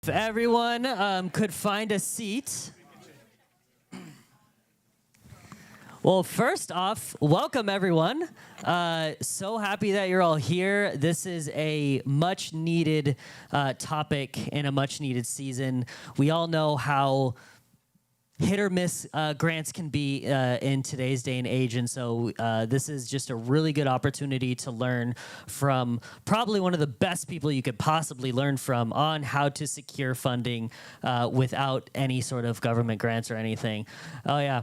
If everyone could find a seat. Well, first off, welcome everyone. So happy that you're all here. This is a much needed topic in a much needed season. We all know how hit or miss grants can be in today's day and age, and so this is just a really good opportunity to learn from probably one of the best people you could possibly learn from on how to secure funding without any sort of government grants or anything. Oh yeah,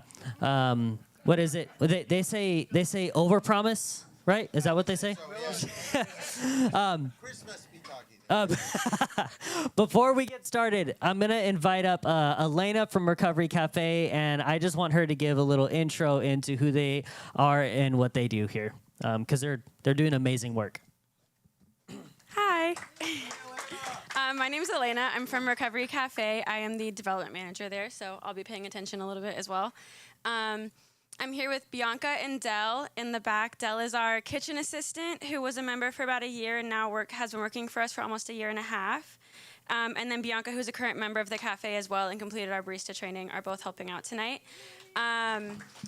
what is it? They say overpromise, right? Is that what they say? Christmas be talking. Before we get started, I'm going to invite up Elena from Recovery Cafe, and I just want her to give a little intro into who they are and what they do here, because they're doing amazing work. Hi. My name is Elena. I'm from Recovery Cafe. I am the development manager there, so I'll be paying attention a little bit as well. I'm here with Bianca and Dell in the back. Dell is our kitchen assistant who was a member for about a year and now has been working for us for almost a year and a half. And then Bianca, who's a current member of the cafe as well and completed our barista training, are both helping out tonight.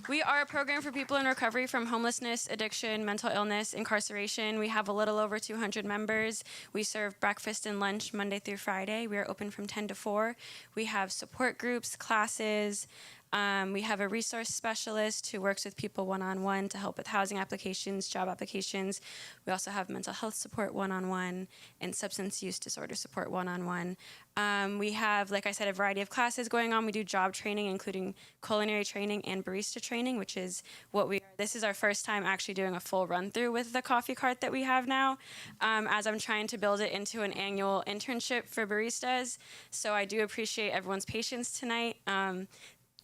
We are a program for people in recovery from homelessness, addiction, mental illness, incarceration. We have a little over 200 members. We serve breakfast and lunch Monday through Friday. We are open from 10 to 4. We have support groups, classes. We have a resource specialist who works with people one-on-one to help with housing applications, job applications. We also have mental health support one-on-one and substance use disorder support one-on-one. We have, like I said, a variety of classes going on. We do job training, including culinary training and barista training, which is this is our first time actually doing a full run-through with the coffee cart that we have now, as I'm trying to build it into an annual internship for baristas. So I do appreciate everyone's patience tonight.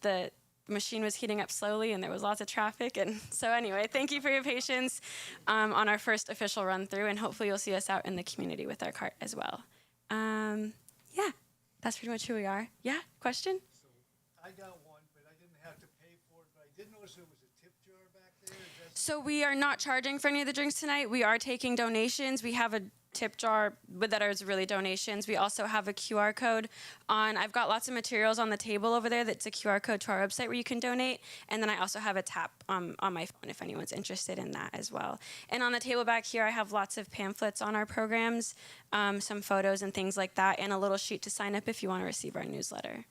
The machine was heating up slowly and there was lots of traffic. And so anyway, thank you for your patience on our first official run through, and hopefully you'll see us out in the community with our cart as well. Yeah, that's pretty much who we are. Yeah, question? So I got one, but I didn't have to pay for it, but I did notice there was a tip jar back there. So we are not charging for any of the drinks tonight. We are taking donations. We have a tip jar that is really donations. We also have a QR code I've got lots of materials on the table over there that's a QR code to our website where you can donate. And then I also have a tap on my phone if anyone's interested in that as well. And on the table back here, I have lots of pamphlets on our programs, some photos and things like that, and a little sheet to sign up if you want to receive our newsletter.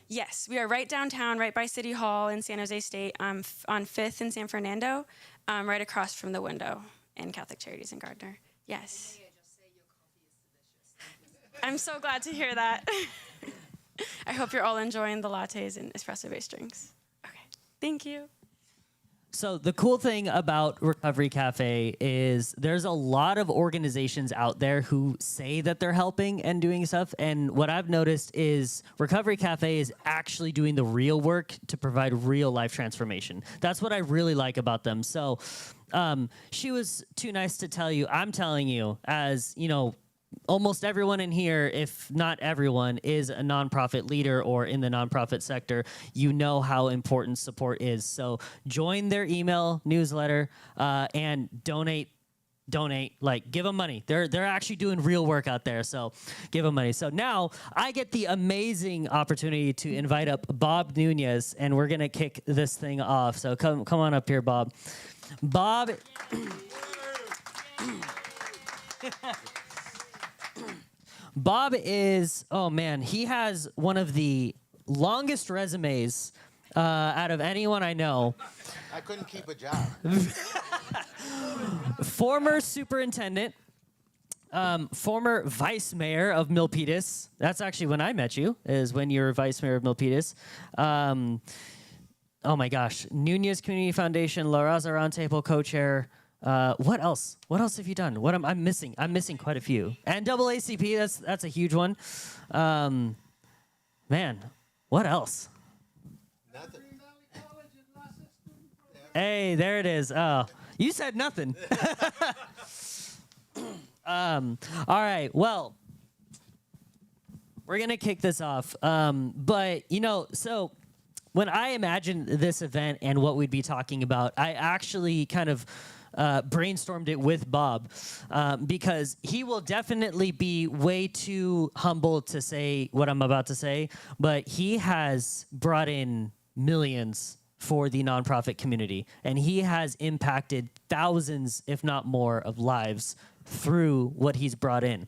Yes, we are right downtown, right by City Hall in San Jose State, on 5th in San Fernando, right across from the window in Catholic Charities in Gardner. Yes. I'm so glad to hear that. I hope you're all enjoying the lattes and espresso-based drinks. Okay, thank you. So the cool thing about Recovery Cafe is there's a lot of organizations out there who say that they're helping and doing stuff. And what I've noticed is Recovery Cafe is actually doing the real work to provide real life transformation. That's what I really like about them. So she was too nice to tell you. I'm telling you, as you know, almost everyone in here, if not everyone, is a nonprofit leader or in the nonprofit sector. You know how important support is. So join their email newsletter and donate. Like, give them money. They're actually doing real work out there. So give them money. So now I get the amazing opportunity to invite up Bob Nunez, and we're gonna kick this thing off. So come on up here, Bob. Bob. Bob is, oh man, he has one of the longest resumes out of anyone I know. I couldn't keep a job. Former superintendent, former vice mayor of Milpitas. That's actually when I met you, is when you were vice mayor of Milpitas. Oh my gosh, Nunez Community Foundation, La Raza Roundtable co-chair. What else? What else have you done? What am I missing? I'm missing quite a few. And NAACP, that's a huge one. Man, what else? Nothing. Hey, there it is. Oh, you said nothing. All right, well, we're gonna kick this off. But so when I imagined this event and what we'd be talking about, I actually kind of brainstormed it with Bob because he will definitely be way too humble to say what I'm about to say, but he has brought in millions for the nonprofit community, and he has impacted thousands, if not more, of lives through what he's brought in.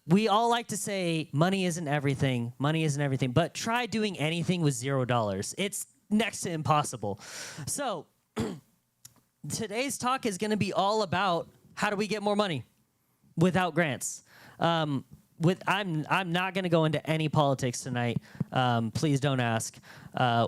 We all like to say money isn't everything, but try doing anything with $0. It's next to impossible. So today's talk is going to be all about how do we get more money without grants. I'm not going to go into any politics tonight. Please don't ask.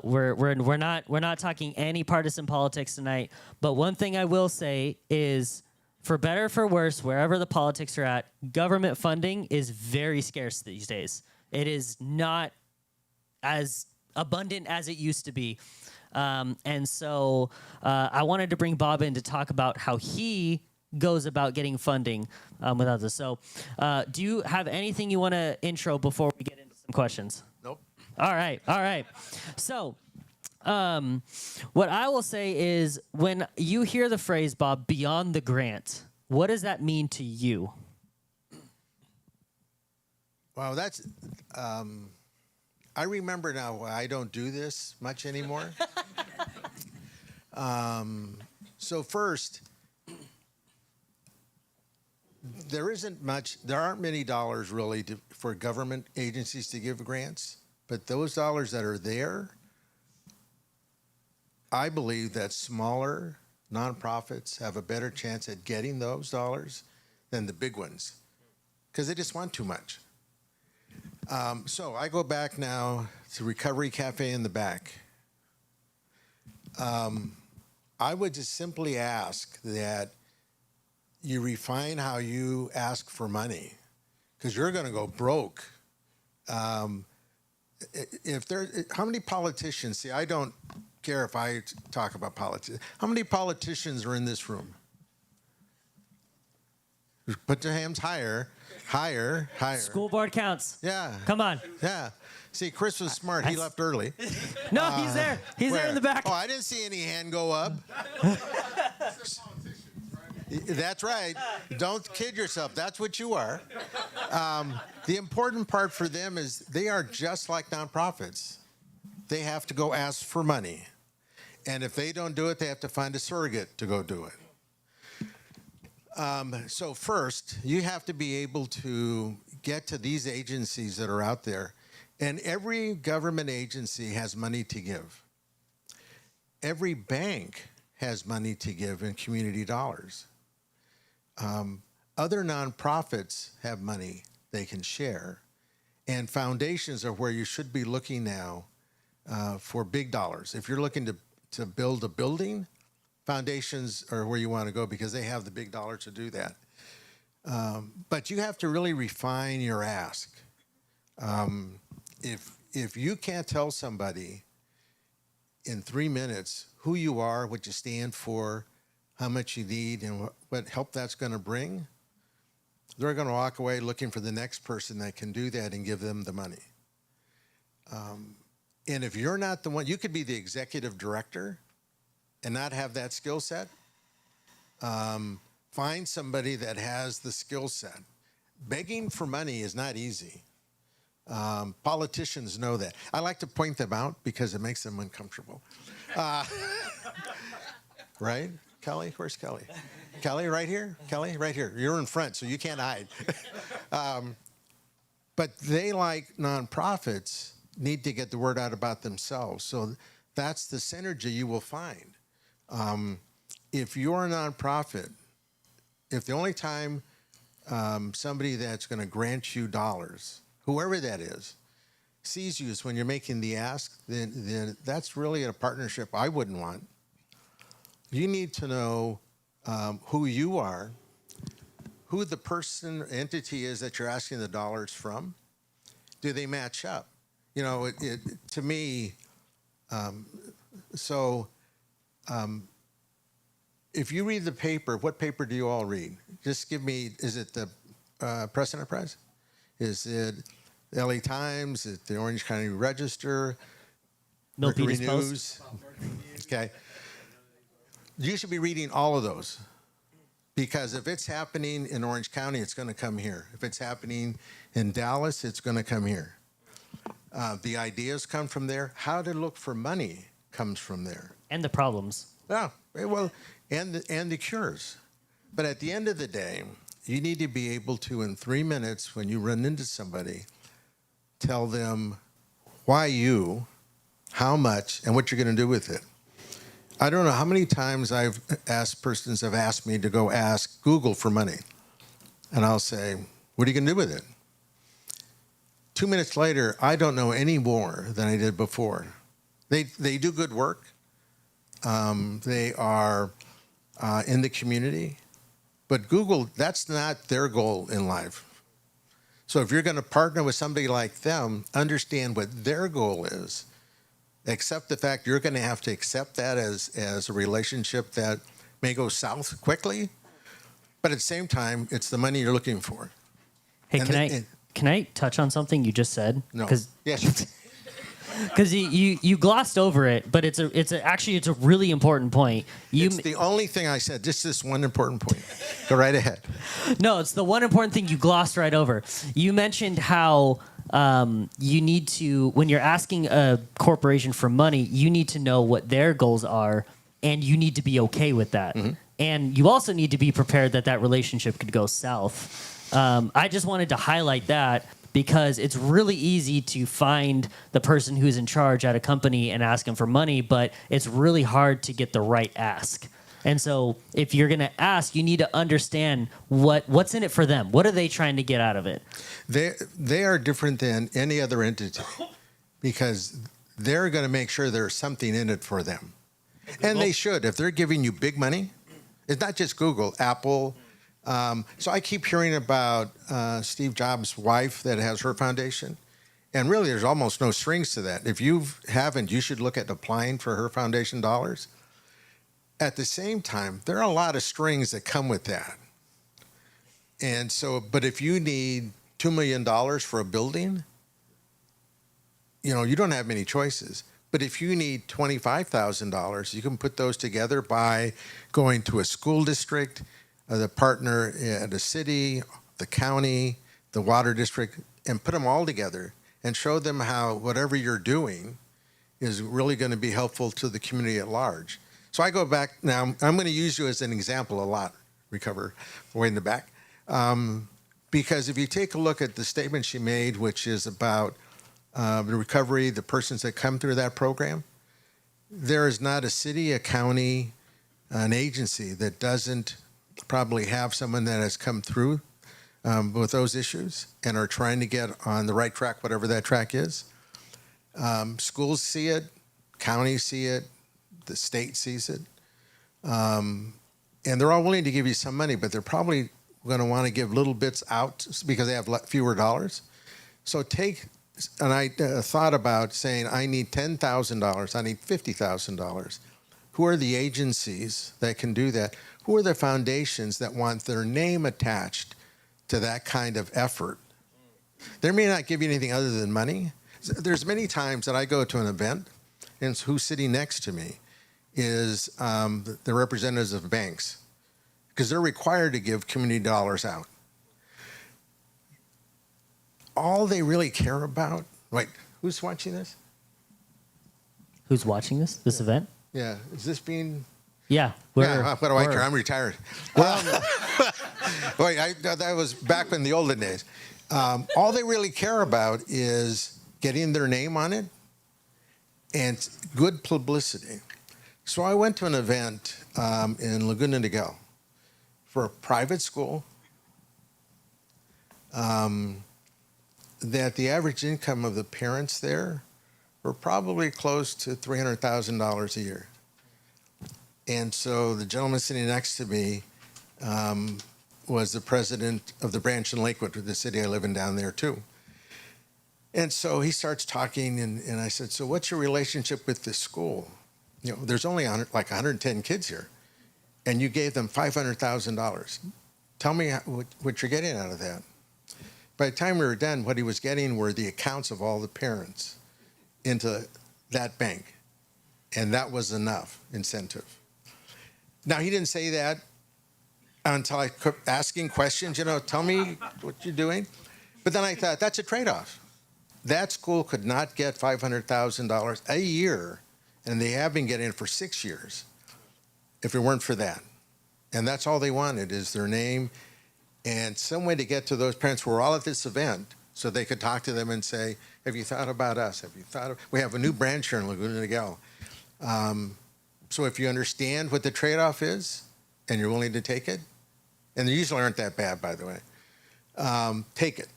We're not talking any partisan politics tonight. But one thing I will say is, for better or for worse, wherever the politics are at, government funding is very scarce these days. It is not as abundant as it used to be. And so I wanted to bring Bob in to talk about how he goes about getting funding without this. So do you have anything you want to intro before we get into some questions? Nope. All right. So what I will say is, when you hear the phrase, Bob, beyond the grant, what does that mean to you? Well, that's, I remember now, I don't do this much anymore. So first, there aren't many dollars really for government agencies to give grants, but those dollars that are there, I believe that smaller nonprofits have a better chance at getting those dollars than the big ones, because they just want too much. So I go back now to Recovery Cafe in the back. I would just simply ask that you refine how you ask for money, because you're going to go broke. How many politicians, see, I don't care if I talk about politics. How many politicians are in this room? Put your hands higher. School board counts. Yeah. Come on. Yeah. See, Chris was smart. He left early. No, he's there. He's there in the back. Oh, I didn't see any hand go up. That's right. Don't kid yourself. That's what you are. The important part for them is they are just like nonprofits. They have to go ask for money. And if they don't do it, they have to find a surrogate to go do it. So first, you have to be able to get to these agencies that are out there. And every government agency has money to give. Every bank has money to give in community dollars. Other nonprofits have money they can share. And foundations are where you should be looking now for big dollars. If you're looking to build a building, foundations are where you want to go because they have the big dollar to do that. But you have to really refine your ask. If you can't tell somebody in 3 minutes who you are, what you stand for, how much you need, and what help that's going to bring, they're going to walk away looking for the next person that can do that and give them the money. And if you're not the one, you could be the executive director and not have that skill set. Find somebody that has the skill set. Begging for money is not easy. Politicians know that. I like to point them out because it makes them uncomfortable. Right? Kelly? Where's Kelly? Kelly, right here? Kelly, right here. You're in front, so you can't hide. But they, like nonprofits, need to get the word out about themselves. So that's the synergy you will find. If you're a nonprofit, if the only time somebody that's going to grant you dollars, whoever that is, sees you is when you're making the ask, then that's really a partnership I wouldn't want. You need to know who you are, who the person, entity is that you're asking the dollars from. Do they match up? You know, to me, if you read the paper, what paper do you all read? Just give me, is it the Press Enterprise? Is it the LA Times? Is it the Orange County Register? Mercury News? Okay. You should be reading all of those. Because if it's happening in Orange County, it's going to come here. If it's happening in Dallas, it's going to come here. The ideas come from there. How to look for money comes from there. And the problems. Yeah, well, and the cures. But at the end of the day, you need to be able to, in 3 minutes, when you run into somebody, tell them why you, how much, and what you're going to do with it. I don't know how many times persons have asked me to go ask Google for money. And I'll say, what are you going to do with it? 2 minutes later, I don't know any more than I did before. They do good work. They are in the community. But Google, that's not their goal in life. So if you're going to partner with somebody like them, understand what their goal is. Accept the fact you're going to have to accept that as a relationship that may go south quickly. But at the same time, it's the money you're looking for. Hey, can I touch on something you just said? No. Yes. Because you glossed over it, but it's a really important point. It's the only thing I said. Just this one important point. Go right ahead. No, it's the one important thing you glossed right over. You mentioned how you need to, when you're asking a corporation for money, you need to know what their goals are, and you need to be okay with that. Mm-hmm. And you also need to be prepared that relationship could go south. I just wanted to highlight that, because it's really easy to find the person who's in charge at a company and ask them for money, but it's really hard to get the right ask. And so if you're going to ask, you need to understand what's in it for them. What are they trying to get out of it? They are different than any other entity, because they're going to make sure there's something in it for them. And they should. If they're giving you big money, it's not just Google, Apple. So I keep hearing about Steve Jobs' wife that has her foundation. And really, there's almost no strings to that. If you haven't, you should look at applying for her foundation dollars. At the same time, there are a lot of strings that come with that. And so, but if you need $2 million for a building, you don't have many choices. But if you need $25,000, you can put those together by going to a school district, the partner at a city, the county, the water district, and put them all together and show them how whatever you're doing is really going to be helpful to the community at large. So I go back now. I'm going to use you as an example a lot, Recover, way in the back. Because if you take a look at the statement she made, which is about the recovery, the persons that come through that program, there is not a city, a county, an agency that doesn't probably have someone that has come through with those issues and are trying to get on the right track, whatever that track is. Schools see it, counties see it, the state sees it. And they're all willing to give you some money, but they're probably going to want to give little bits out because they have fewer dollars. So I thought about saying, I need $10,000, I need $50,000. Who are the agencies that can do that? Who are the foundations that want their name attached to that kind of effort? They may not give you anything other than money. There's many times that I go to an event, and who's sitting next to me is the representatives of banks, because they're required to give community dollars out. All they really care about, wait, who's watching this? Who's watching this event? Yeah, is this being... Yeah. What do I care? I'm retired. Wait, that was back in the olden days. All they really care about is getting their name on it and good publicity. So I went to an event in Laguna Niguel for a private school that the average income of the parents there were probably close to $300,000 a year. And so the gentleman sitting next to me was the president of the branch in Lakewood, the city I live in down there too. And so he starts talking, and I said, so what's your relationship with this school? There's only 110 kids here, and you gave them $500,000. Tell me what you're getting out of that. By the time we were done, what he was getting were the accounts of all the parents into that bank, and that was enough incentive. Now, he didn't say that until I kept asking questions, tell me what you're doing. But then I thought, that's a trade-off. That school could not get $500,000 a year, and they have been getting it for 6 years, if it weren't for that. And that's all they wanted is their name and some way to get to those parents who were all at this event so they could talk to them and say, have you thought about us? We have a new branch here in Laguna Niguel. So if you understand what the trade-off is and you're willing to take it, and they usually aren't that bad, by the way, take it.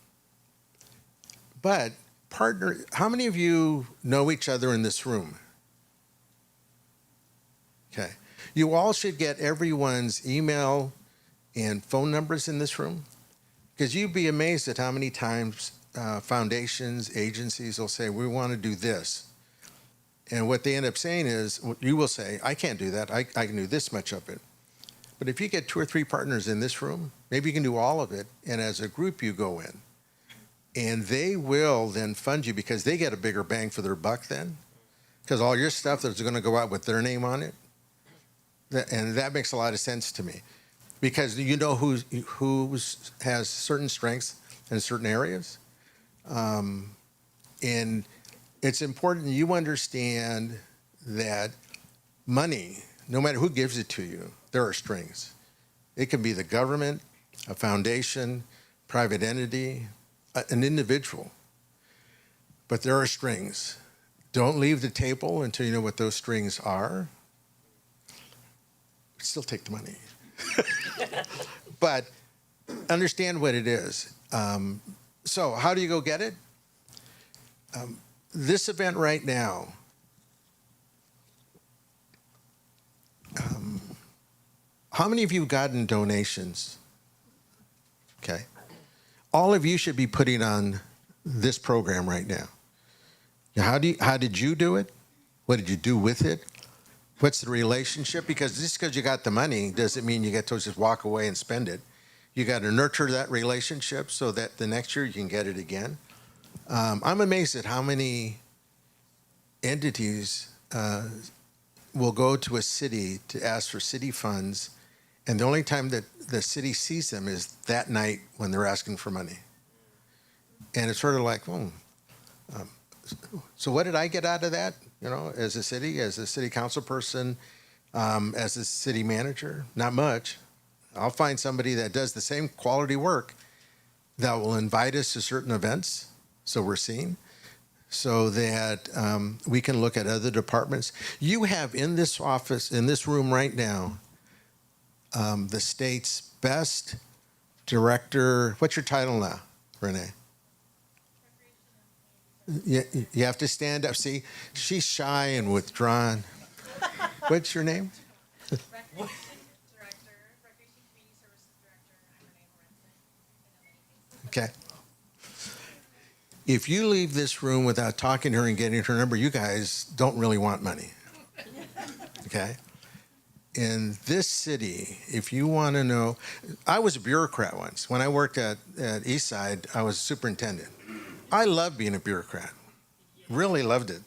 But partner, how many of you know each other in this room? Okay. You all should get everyone's email and phone numbers in this room, because you'd be amazed at how many times foundations, agencies will say, we want to do this. And what they end up saying is, you will say, I can't do that. I can do this much of it. But if you get 2 or 3 partners in this room, maybe you can do all of it. And as a group, you go in. And they will then fund you because they get a bigger bang for their buck then. Because all your stuff that's going to go out with their name on it. And that makes a lot of sense to me. Because you know who has certain strengths in certain areas. And it's important you understand that money, no matter who gives it to you, there are strings. It can be the government, a foundation, private entity, an individual. But there are strings. Don't leave the table until you know what those strings are. Still take the money. But understand what it is. So how do you go get it? This event right now, how many of you have gotten donations? Okay. All of you should be putting on this program right now. Now, how did you do it? What did you do with it? What's the relationship? Because just because you got the money doesn't mean you get to just walk away and spend it. You got to nurture that relationship so that the next year you can get it again. I'm amazed at how many entities will go to a city to ask for city funds, and the only time that the city sees them is that night when they're asking for money. And it's sort of like, so what did I get out of that? As a city council person, as a city manager, not much. I'll find somebody that does the same quality work that will invite us to certain events, so we're seen, so that we can look at other departments. You have in this office, in this room right now, the state's best director. What's your title now, Renee? You have to stand up. See, she's shy and withdrawn. What's your name? Okay. If you leave this room without talking to her and getting her number, you guys don't really want money. Okay? In this city, if you want to know, I was a bureaucrat once. When I worked at Eastside, I was superintendent. I loved being a bureaucrat. Really loved it.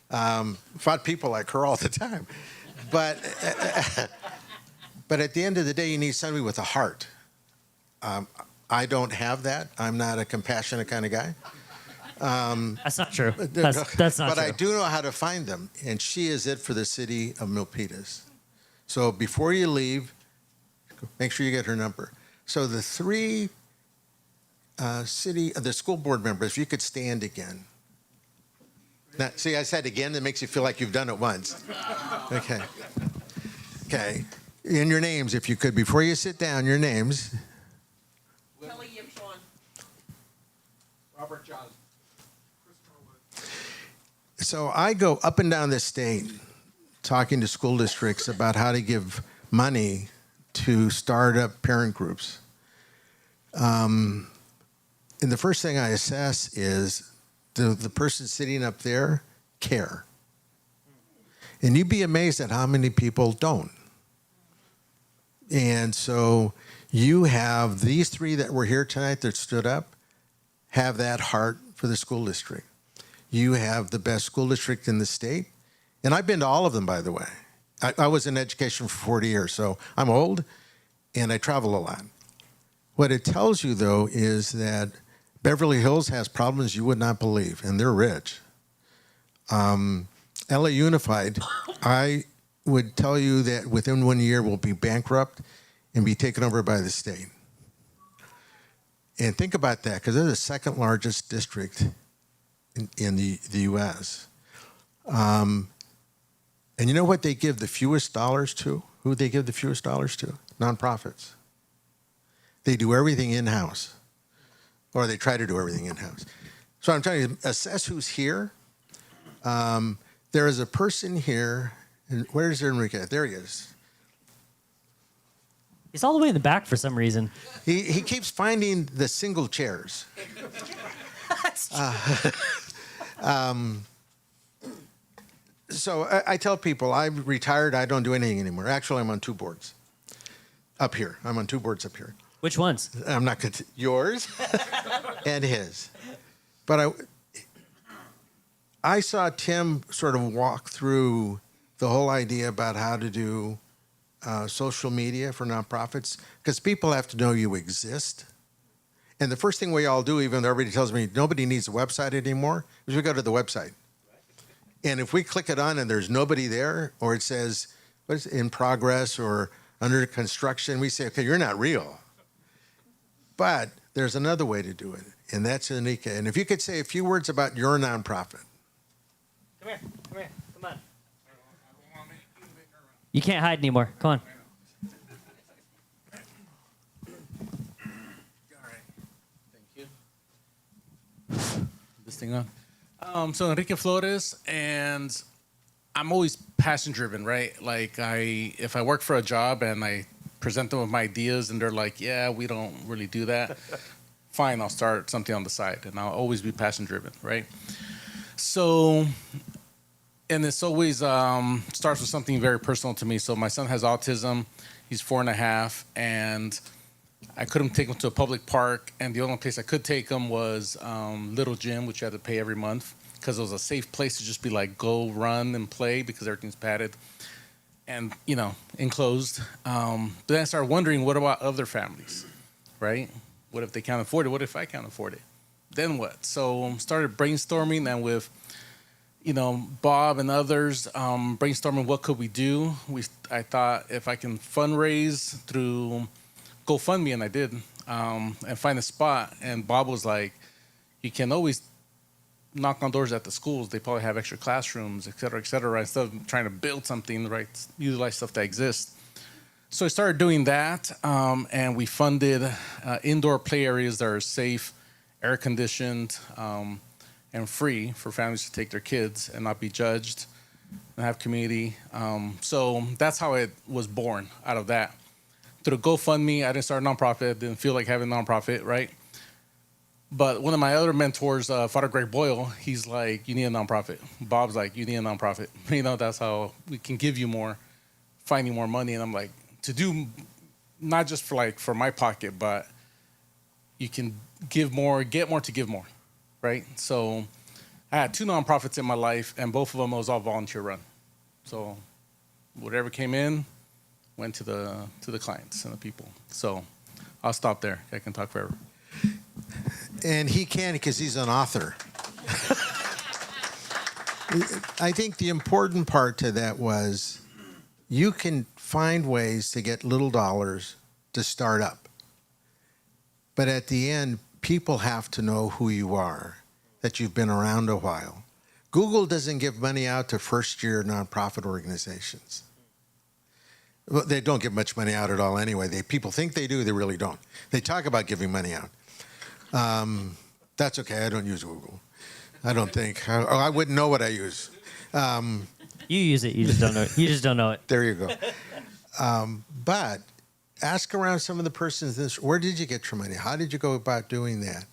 Fought people like her all the time. But at the end of the day, you need somebody with a heart. I don't have that. I'm not a compassionate kind of guy. That's not true. That's not but true. I do know how to find them, and she is it for the city of Milpitas. So before you leave, make sure you get her number. So the 3 the school board members, if you could stand again. Now, see, I said again, that makes you feel like you've done it once. Okay. Okay. And your names, if you could, before you sit down, your names. Kelly Yipshawn. Robert John. So I go up and down the state talking to school districts about how to give money to start up parent groups. And the first thing I assess is, does the person sitting up there care? And you'd be amazed at how many people don't. And so you have these 3 that were here tonight that stood up, have that heart for the school district. You have the best school district in the state. And I've been to all of them, by the way. I was in education for 40 years, so I'm old and I travel a lot. What it tells you, though, is that Beverly Hills has problems you would not believe, and they're rich. LA Unified, I would tell you that within 1 year will be bankrupt and be taken over by the state. And think about that, because they're the second largest district in the U.S. And you know what they give the fewest dollars to? Who they give the fewest dollars to? Nonprofits. They do everything in-house, or they try to do everything in-house. So I'm telling you, assess who's here. There is a person here, and where's Enrique? There he is. He's all the way in the back for some reason. He keeps finding the single chairs. So I tell people, I'm retired, I don't do anything anymore. Actually, I'm on 2 boards up here. I'm on 2 boards up here. Which ones? I'm not going to, yours and his. But I saw Tim sort of walk through the whole idea about how to do social media for nonprofits, because people have to know you exist. And the first thing we all do, even though everybody tells me nobody needs a website anymore, is we go to the website. And if we click it on and there's nobody there, or it says, what is it, in progress or under construction, we say, okay, you're not real. But there's another way to do it, and that's Enrique. And if you could say a few words about your nonprofit. Come here, come on. You can't hide anymore. Come on. This thing on. So Enrique Flores, and I'm always passion driven, right? Like if I work for a job and I present them with my ideas and they're like, yeah, we don't really do that, fine, I'll start something on the side, and I'll always be passion driven, right? So, and it's always starts with something very personal to me. So my son has autism, he's 4.5, and I couldn't take him to a public park, and the only place I could take him was Little Gym, which you had to pay every month, because it was a safe place to just be like, go run and play, because everything's padded and, enclosed. But then I started wondering, what about other families, right? What if they can't afford it? What if I can't afford it? Then what? So started brainstorming, and with, Bob and others, brainstorming what could we do. I thought if I can fundraise through GoFundMe, and I did, and find a spot. And Bob was like, you can always knock on doors at the schools. They probably have extra classrooms, et cetera, instead of trying to build something, right? Utilize stuff that exists. So I started doing that, and we funded indoor play areas that are safe, air-conditioned, and free for families to take their kids and not be judged and have community. So that's how it was born, out of that. Through GoFundMe, I didn't start a nonprofit. Didn't feel like having a nonprofit, right? But one of my other mentors, Father Greg Boyle, he's like, you need a nonprofit. Bob's like, you need a nonprofit. That's how we can give you more, finding more money. And I'm like, to do, not just for my pocket, but you can give more, get more to give more, right? So I had 2 nonprofits in my life, and both of them was all volunteer run. So whatever came in went to the clients and the people. So I'll stop there. I can talk forever. And he can, because he's an author. I think the important part to that was you can find ways to get little dollars to start up. But at the end, people have to know who you are, that you've been around a while. Google doesn't give money out to first-year nonprofit organizations. Well, they don't give much money out at all anyway. People think they do, they really don't. They talk about giving money out. That's okay, I don't use Google. I don't think. I wouldn't know what I use. You use it, you just don't know it. You just don't know it. There you go. But ask around some of the persons, where did you get your money? How did you go about doing that?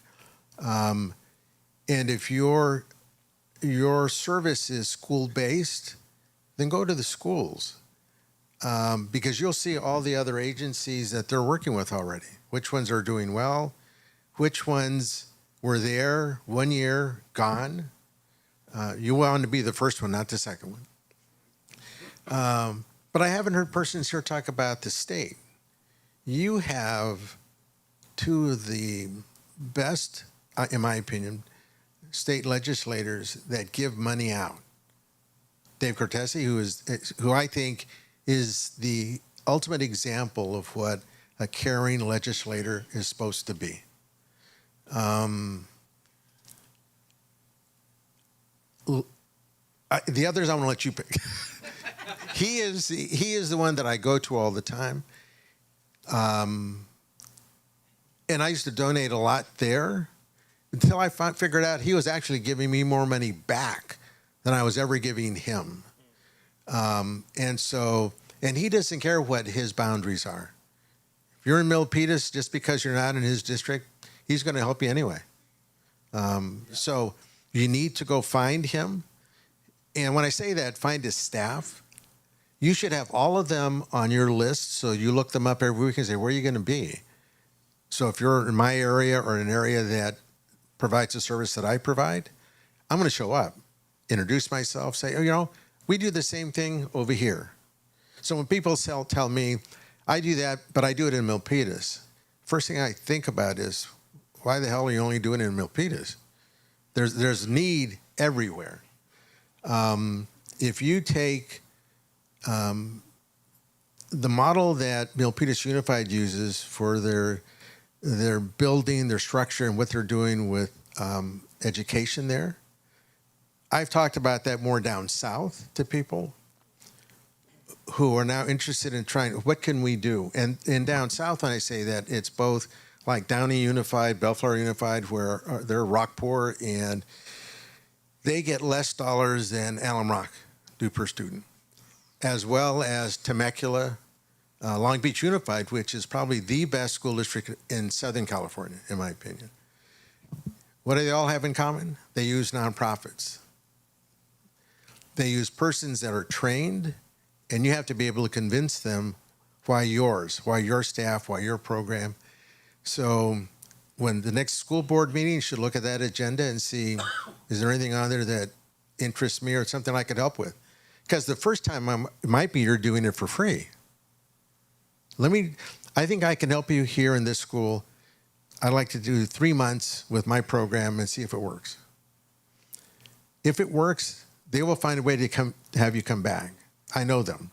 And if your service is school-based, then go to the schools. Because you'll see all the other agencies that they're working with already. Which ones are doing well? Which ones were there 1 year, gone? You want to be the first one, not the second one. But I haven't heard persons here talk about the state. You have two of the best, in my opinion, state legislators that give money out. Dave Cortese, who I think is the ultimate example of what a caring legislator is supposed to be. The others, I'm going to let you pick. He is the one that I go to all the time. And I used to donate a lot there until I figured out he was actually giving me more money back than I was ever giving him. And he doesn't care what his boundaries are. If you're in Milpitas, just because you're not in his district, he's going to help you anyway. So you need to go find him. And when I say that, find his staff. You should have all of them on your list, so you look them up every week and say, where are you going to be? So if you're in my area or an area that provides a service that I provide, I'm going to show up, introduce myself, say, oh, we do the same thing over here. So when people tell me, I do that, but I do it in Milpitas, first thing I think about is, why the hell are you only doing it in Milpitas? There's need everywhere. If you take the model that Milpitas Unified uses for their building, their structure, and what they're doing with education there, I've talked about that more down south to people who are now interested in trying, what can we do? And down south, when I say that, it's both like Downey Unified, Bellflower Unified, where they're rock poor, and they get less dollars than Alum Rock do per student, as well as Temecula, Long Beach Unified, which is probably the best school district in Southern California, in my opinion. What do they all have in common? They use nonprofits. They use persons that are trained, and you have to be able to convince them why yours, why your staff, why your program. So when the next school board meeting, you should look at that agenda and see, is there anything on there that interests me or something I could help with? Because the first time it might be you're doing it for free. I think I can help you here in this school. I'd like to do 3 months with my program and see if it works. If it works, they will find a way to have you come back. I know them.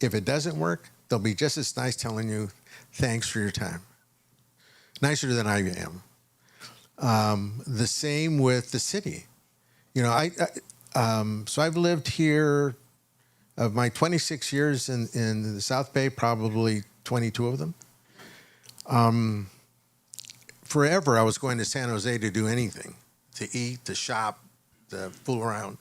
If it doesn't work, they'll be just as nice telling you, thanks for your time. Nicer than I am. The same with the city. So I've lived here, of my 26 years in the South Bay, probably 22 of them. Forever, I was going to San Jose to do anything, to eat, to shop, to fool around.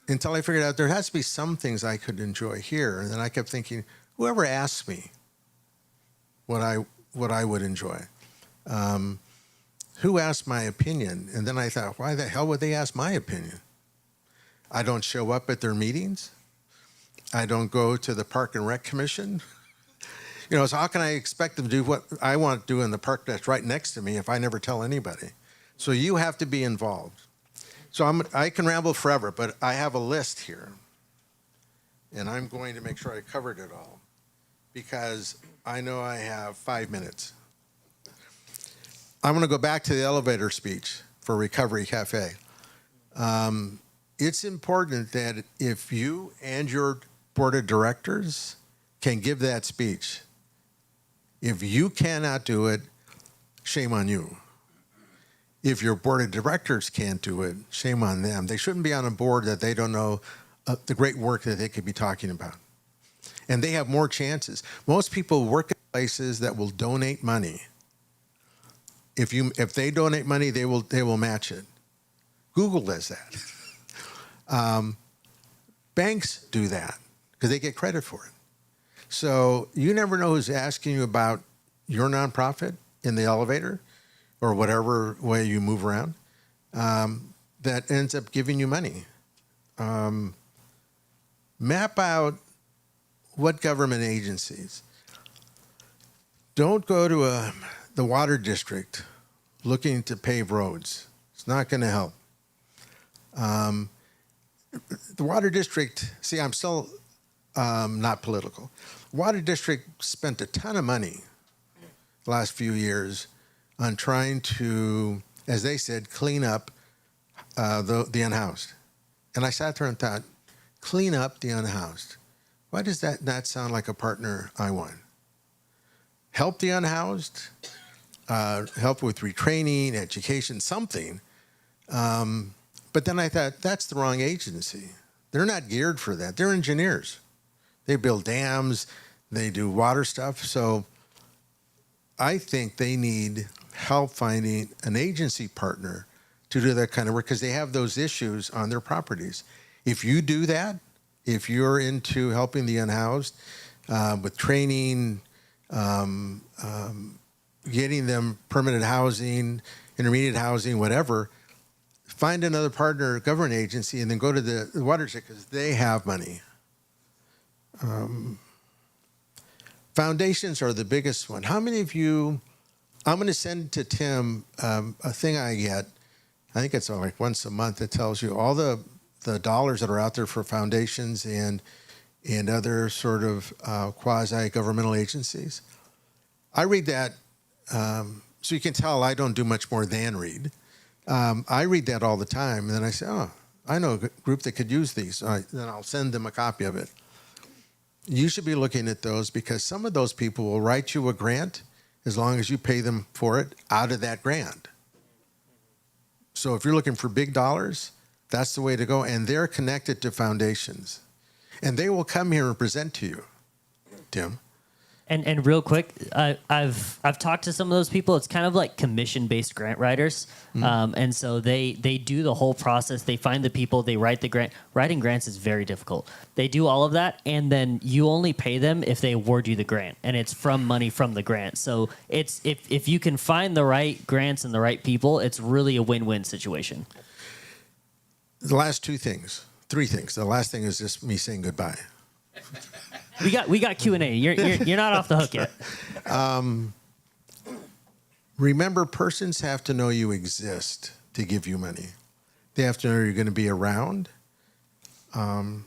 Until I figured out there has to be some things I could enjoy here. And then I kept thinking, whoever asked me what I would enjoy? Who asked my opinion? And then I thought, why the hell would they ask my opinion? I don't show up at their meetings. I don't go to the Park and Rec Commission. So how can I expect them to do what I want to do in the park that's right next to me if I never tell anybody? So you have to be involved. So I can ramble forever, but I have a list here. And I'm going to make sure I covered it all, because I know I have 5 minutes. I'm going to go back to the elevator speech for Recovery Cafe. It's important that if you and your board of directors can give that speech, if you cannot do it, shame on you. If your board of directors can't do it, shame on them. They shouldn't be on a board that they don't know the great work that they could be talking about. And they have more chances. Most people work at places that will donate money. If they donate money, they will match it. Google does that. Banks do that because they get credit for it. So you never know who's asking you about your nonprofit in the elevator or whatever way you move around, that ends up giving you money. Map out what government agencies. Don't go to the water district looking to pave roads. It's not going to help. The water district, see, I'm still not political. Water District spent a ton of money the last few years on trying to, as they said, clean up the unhoused. And I sat there and thought, clean up the unhoused. Why does that not sound like a partner I want? Help the unhoused, help with retraining, education, something. But then I thought, that's the wrong agency. They're not geared for that. They're engineers. They build dams, they do water stuff. So I think they need help finding an agency partner to do that kind of work because they have those issues on their properties. If you do that, if you're into helping the unhoused with training, getting them permanent housing, intermediate housing, whatever, find another partner, government agency, and then go to the water district because they have money. Foundations are the biggest one. How many of you, I'm going to send to Tim a thing I get, I think it's like once a month, that tells you all the dollars that are out there for foundations and other sort of quasi-governmental agencies. I read that, so you can tell I don't do much more than read. I read that all the time, and then I say, oh, I know a group that could use these. Then I'll send them a copy of it. You should be looking at those because some of those people will write you a grant as long as you pay them for it out of that grant. So if you're looking for big dollars, that's the way to go. And they're connected to foundations. And they will come here and present to you, Tim. And real quick, I've talked to some of those people. It's kind of like commission-based grant writers, and so they do the whole process. They find the people, they write the grant. Writing grants is very difficult. They do all of that, and then you only pay them if they award you the grant, and it's from money from the grant. So it's if you can find the right grants and the right people, it's really a win-win situation. The last three things. The last thing is just me saying goodbye. We got Q&A. You're not off the hook yet. Remember, persons have to know you exist to give you money. They have to know you're going to be around, and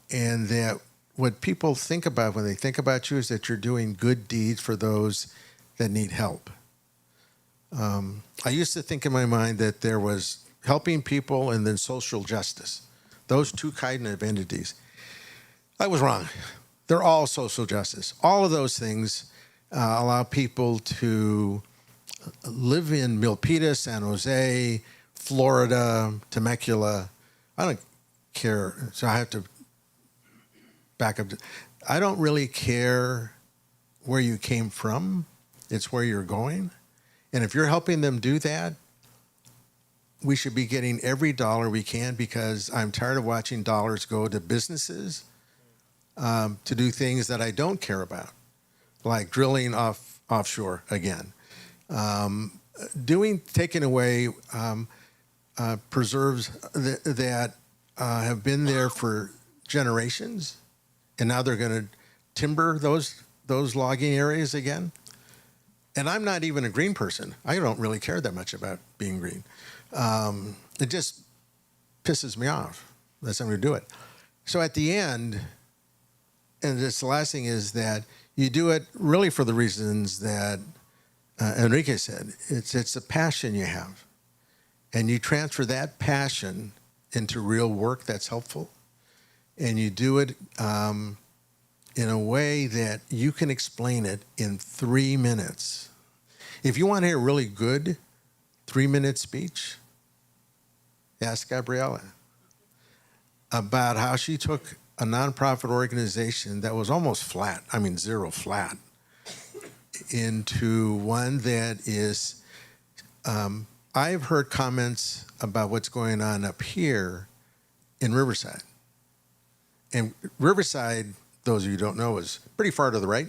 that what people think about when they think about you is that you're doing good deeds for those that need help. I used to think in my mind that there was helping people and then social justice, those two kind of entities. I was wrong. They're all social justice. All of those things allow people to live in Milpitas, San Jose, Florida, Temecula. I don't care. So I have to back up. I don't really care where you came from. It's where you're going. And if you're helping them do that, we should be getting every dollar we can because I'm tired of watching dollars go to businesses to do things that I don't care about, like drilling offshore again. Taking away preserves that have been there for generations, and now they're going to timber those logging areas again. And I'm not even a green person. I don't really care that much about being green. It just pisses me off that somebody do it. So at the end, and this the last thing is that you do it really for the reasons that Enrique said. It's a passion you have. And you transfer that passion into real work that's helpful. And you do it in a way that you can explain it in 3 minutes. If you want to hear a really good 3-minute speech, ask Gabriella about how she took a nonprofit organization that was almost flat, I mean zero flat, into one that is, I've heard comments about what's going on up here in Riverside. And Riverside, those of you who don't know, is pretty far to the right.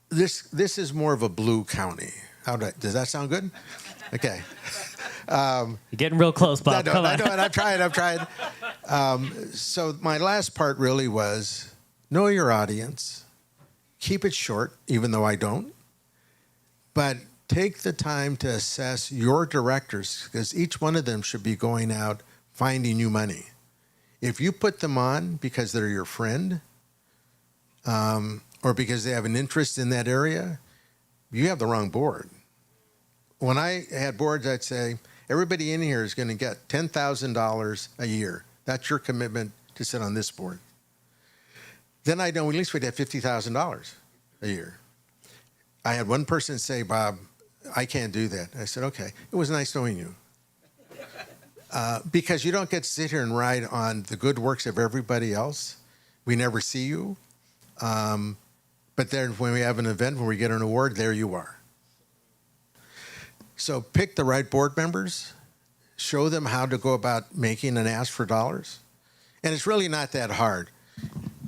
This is more of a blue county. Does that sound good? Okay. You're getting real close, Bob. Come on. I know, and I've tried. So my last part really was know your audience. Keep it short, even though I don't. But take the time to assess your directors, because each one of them should be going out finding you money. If you put them on because they're your friend, or because they have an interest in that area, you have the wrong board. When I had boards, I'd say, everybody in here is going to get $10,000 a year. That's your commitment to sit on this board. Then I know at least we'd have $50,000 a year. I had one person say, Bob, I can't do that. I said, okay, it was nice knowing you. Because you don't get to sit here and ride on the good works of everybody else. We never see you. But then when we have an event, when we get an award, there you are. So pick the right board members, show them how to go about making an ask for dollars. And it's really not that hard.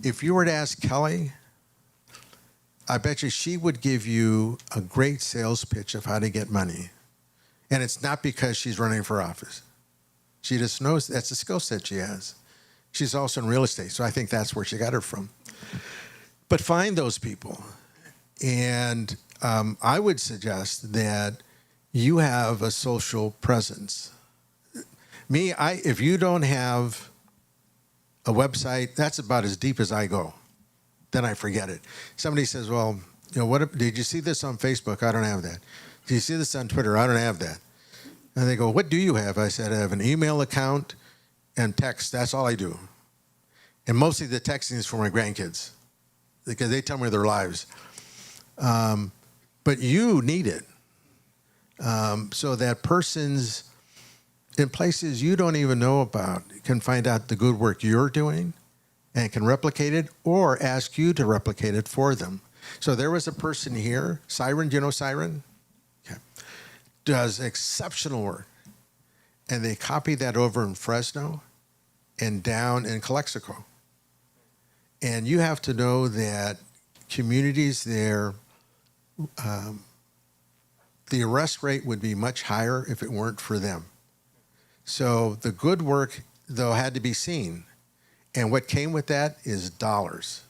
If you were to ask Kelly, I bet you she would give you a great sales pitch of how to get money. And it's not because she's running for office. She just knows that's a skill set she has. She's also in real estate, so I think that's where she got her from. But find those people. And I would suggest that you have a social presence. If you don't have a website, that's about as deep as I go. Then I forget it. Somebody says, well, did you see this on Facebook? I don't have that. Did you see this on Twitter? I don't have that. And they go, what do you have? I said, I have an email account and text. That's all I do. And mostly the texting is for my grandkids because they tell me their lives. But you need it. So that persons in places you don't even know about can find out the good work you're doing and can replicate it or ask you to replicate it for them. So there was a person here, Siren, do you know Siren? Okay. Does exceptional work. And they copied that over in Fresno and down in Calexico. And you have to know that communities there, the arrest rate would be much higher if it weren't for them. So the good work, though, had to be seen. And what came with that is dollars.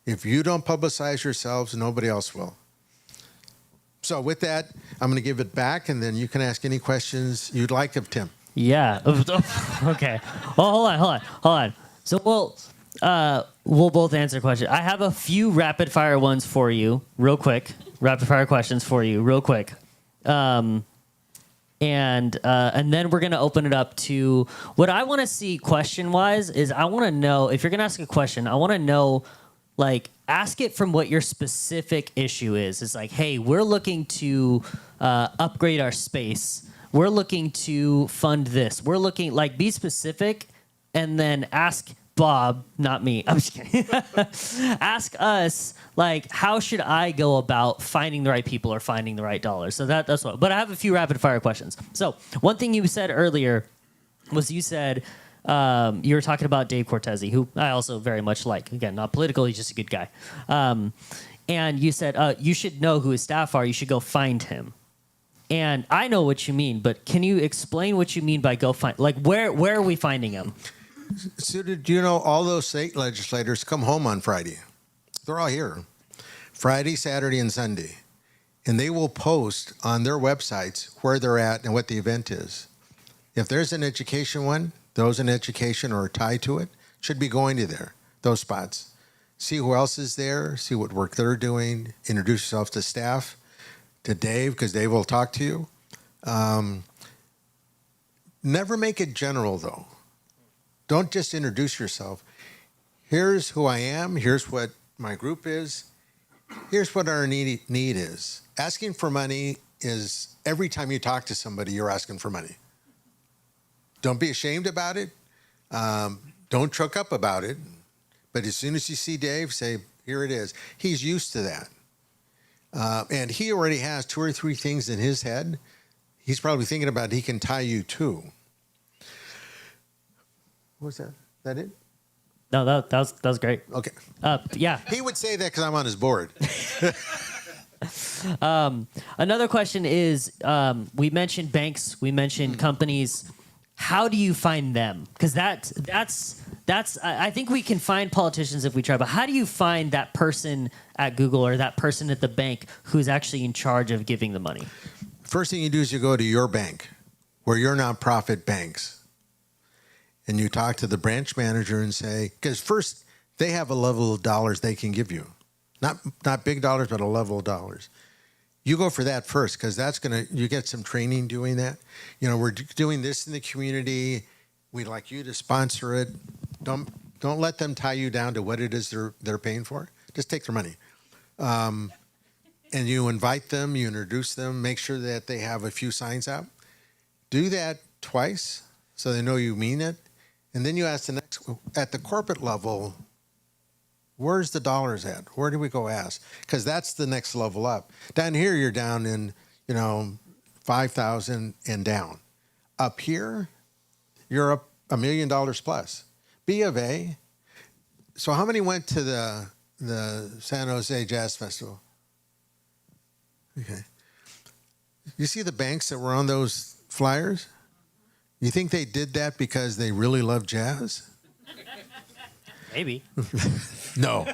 If you don't publicize yourselves, nobody else will. So with that, I'm going to give it back, and then you can ask any questions you'd like of Tim. Yeah. Okay. Well, hold on. So we'll both answer questions. I have a few rapid fire ones for you, real quick. Rapid fire questions for you, real quick. And then we're gonna open it up to what I want to see question wise is I want to know if you're gonna ask a question. I want to know, like, ask it from what your specific issue is. It's like, hey, we're looking to upgrade our space. We're looking to fund this. We're looking, like, be specific, and then ask Bob, not me. I'm just kidding. Ask us, like, how should I go about finding the right people or finding the right dollars? So that's what. But I have a few rapid fire questions. So one thing you said earlier was you said you were talking about Dave Cortese, who I also very much like. Again, not political. He's just a good guy. And you said you should know who his staff are. You should go find him. And I know what you mean, but can you explain what you mean by go find? Like, where are we finding him? So did you know all those state legislators come home on Friday? They're all here. Friday, Saturday, and Sunday. And they will post on their websites where they're at and what the event is. If there's an education one, those in education or tied to it should be going to those spots. See who else is there, see what work they're doing, introduce yourself to staff, to Dave, because Dave will talk to you. Never make it general, though. Don't just introduce yourself. Here's who I am. Here's what my group is. Here's what our need is. Asking for money is every time you talk to somebody, you're asking for money. Don't be ashamed about it. Don't choke up about it. But as soon as you see Dave, say, here it is. He's used to that. And he already has 2 or 3 things in his head. He's probably thinking about he can tie you to. What was that? Is that it? No, that was great. Okay. Yeah. He would say that because I'm on his board. Another question is, we mentioned banks, we mentioned companies. how do you find them? Because I think we can find politicians if we try, but how do you find that person at Google or that person at the bank who's actually in charge of giving the money? First thing you do is you go to your bank, where your nonprofit banks, and you talk to the branch manager and say, because first they have a level of dollars they can give you, not big dollars, but a level of dollars. You go for that first, because you get some training doing that. You know, we're doing this in the community. We'd like you to sponsor it. Don't let them tie you down to what it is they're paying for. Just take their money. And you invite them, you introduce them, make sure that they have a few signs up. Do that twice so they know you mean it. And then you ask the next, at the corporate level, where's the dollars at? Where do we go ask? Because that's the next level up. Down here, you're down in, 5,000 and down. Up here, you're up $1 million plus. B of A. So how many went to the San Jose Jazz Festival? Okay. You see the banks that were on those flyers? You think they did that because they really love jazz? Maybe. No.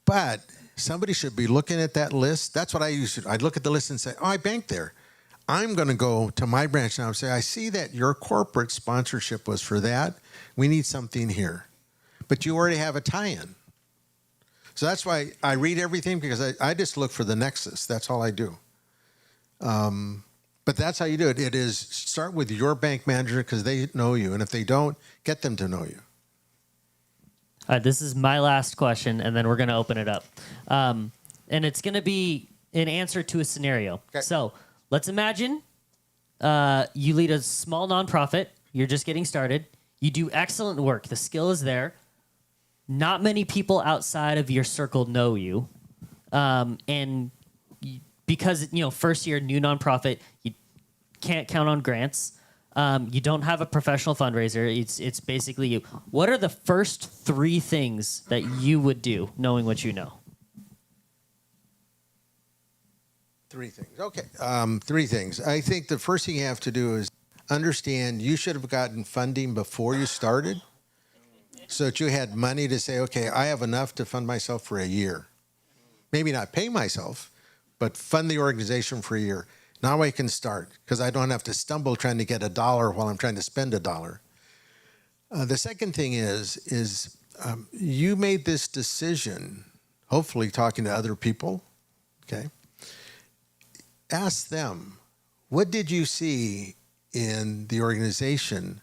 But somebody should be looking at that list. That's what I used to do. I'd look at the list and say, oh, I banked there. I'm going to go to my branch now and say, I see that your corporate sponsorship was for that. We need something here. But you already have a tie-in. So that's why I read everything, because I just look for the nexus. That's all I do. But that's how you do it. It is start with your bank manager, because they know you. And if they don't, get them to know you. All right, this is my last question, and then we're going to open it up. And it's going to be an answer to a scenario. Okay. So let's imagine you lead a small nonprofit. You're just getting started. You do excellent work. The skill is there. Not many people outside of your circle know you. Because, first year, new nonprofit, you can't count on grants. You don't have a professional fundraiser. It's basically you. What are the first 3 things that you would do, knowing what you know? 3 things. Okay. 3 things. I think the first thing you have to do is understand you should have gotten funding before you started, so that you had money to say, okay, I have enough to fund myself for a year. Maybe not pay myself, but fund the organization for a year. Now I can start, because I don't have to stumble trying to get $1 while I'm trying to spend $1. The second thing is you made this decision, hopefully talking to other people, okay? Ask them, what did you see in the organization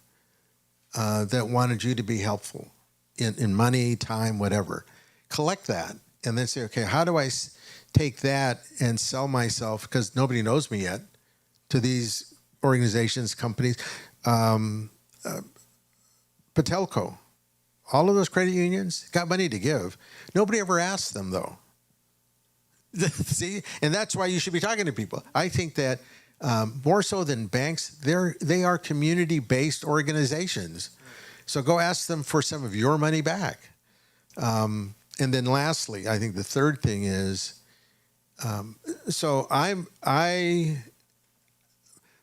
that wanted you to be helpful in money, time, whatever? Collect that and then say, okay, how do I take that and sell myself, because nobody knows me yet, to these organizations, companies. Patelco, all of those credit unions got money to give. Nobody ever asked them, though. See, and that's why you should be talking to people. I think that more so than banks, they are community-based organizations. So go ask them for some of your money back. And then lastly, I think the third thing is,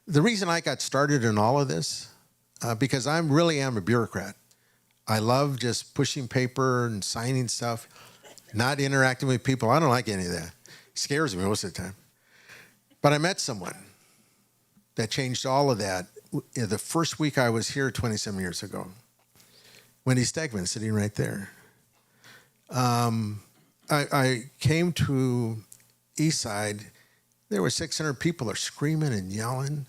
the reason I got started in all of this, because I really am a bureaucrat. I love just pushing paper and signing stuff, not interacting with people. I don't like any of that. It scares me most of the time. But I met someone that changed all of that the first week I was here 27 years ago. Wendy Stegman, sitting right there. I came to Eastside. There were 600 people are screaming and yelling,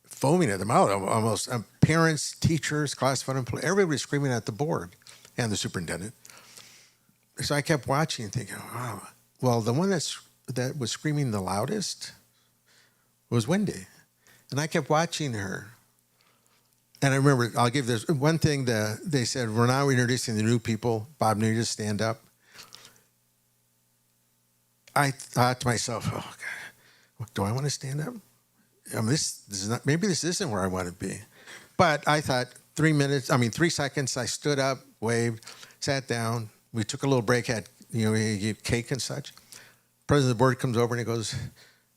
foaming at the mouth almost. Parents, teachers, classified employees, everybody was screaming at the board and the superintendent. So I kept watching and thinking, wow. Well, the one that was screaming the loudest was Wendy. And I kept watching her. And I remember, I'll give this one thing. They said, we're now introducing the new people. Bob Nunez, stand up. I thought to myself, oh, God, do I want to stand up? I mean, this is not, maybe this isn't where I want to be. But I thought 3 seconds, I stood up, waved, sat down. We took a little break, had, cake and such. President of the board comes over and he goes,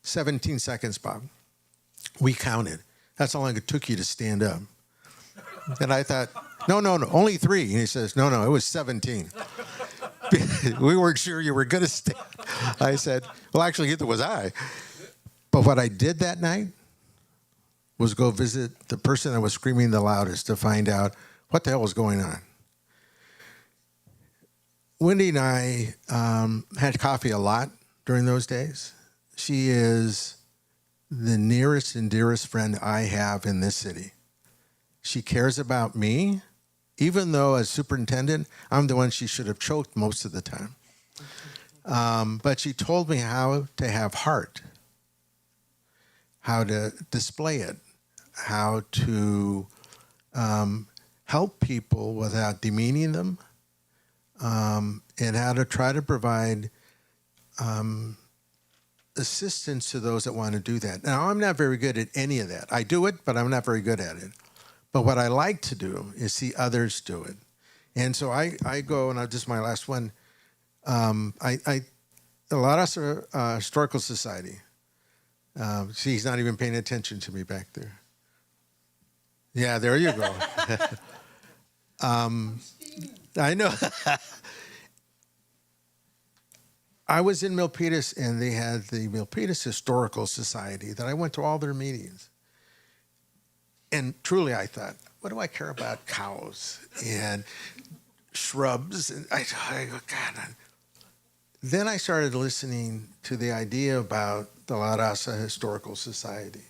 17 seconds, Bob. We counted. That's how long it took you to stand up. And I thought, no, only 3. And he says, no, it was 17. We weren't sure you were going to stand. I said, well, actually, neither was I. But what I did that night was go visit the person that was screaming the loudest to find out what the hell was going on. Wendy and I had coffee a lot during those days. She is the nearest and dearest friend I have in this city. She cares about me, even though as superintendent, I'm the one she should have choked most of the time. But she told me how to have heart, how to display it, how to help people without demeaning them, and how to try to provide assistance to those that want to do that. Now, I'm not very good at any of that. I do it, but I'm not very good at it. But what I like to do is see others do it. And so I go, and this is my last one. The La Raza Historical Society. See, he's not even paying attention to me back there. Yeah, there you go. I know. I was in Milpitas, and they had the Milpitas Historical Society that I went to all their meetings. And truly, I thought, what do I care about cows and shrubs? And I go, God. Then I started listening to the idea about the La Raza Historical Society.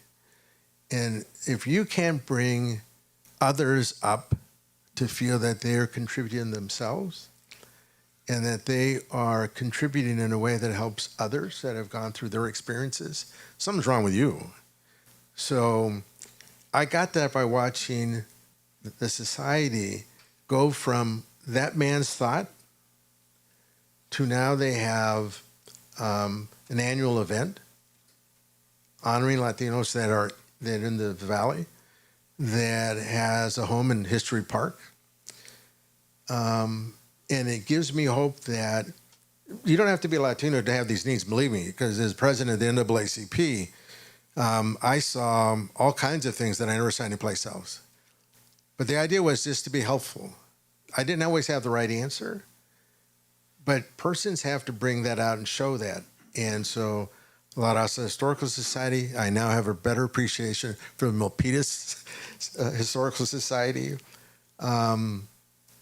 And if you can't bring others up to feel that they are contributing themselves and that they are contributing in a way that helps others that have gone through their experiences, something's wrong with you. So I got that by watching the society go from that man's thought to now they have an annual event honoring Latinos that are in the valley, that has a home in History Park. And it gives me hope that you don't have to be Latino to have these needs, believe me, because as president of the NAACP, I saw all kinds of things that I never saw anyplace else. But the idea was just to be helpful. I didn't always have the right answer, but persons have to bring that out and show that. And so La Raza Historical Society, I now have a better appreciation for the Milpitas Historical Society.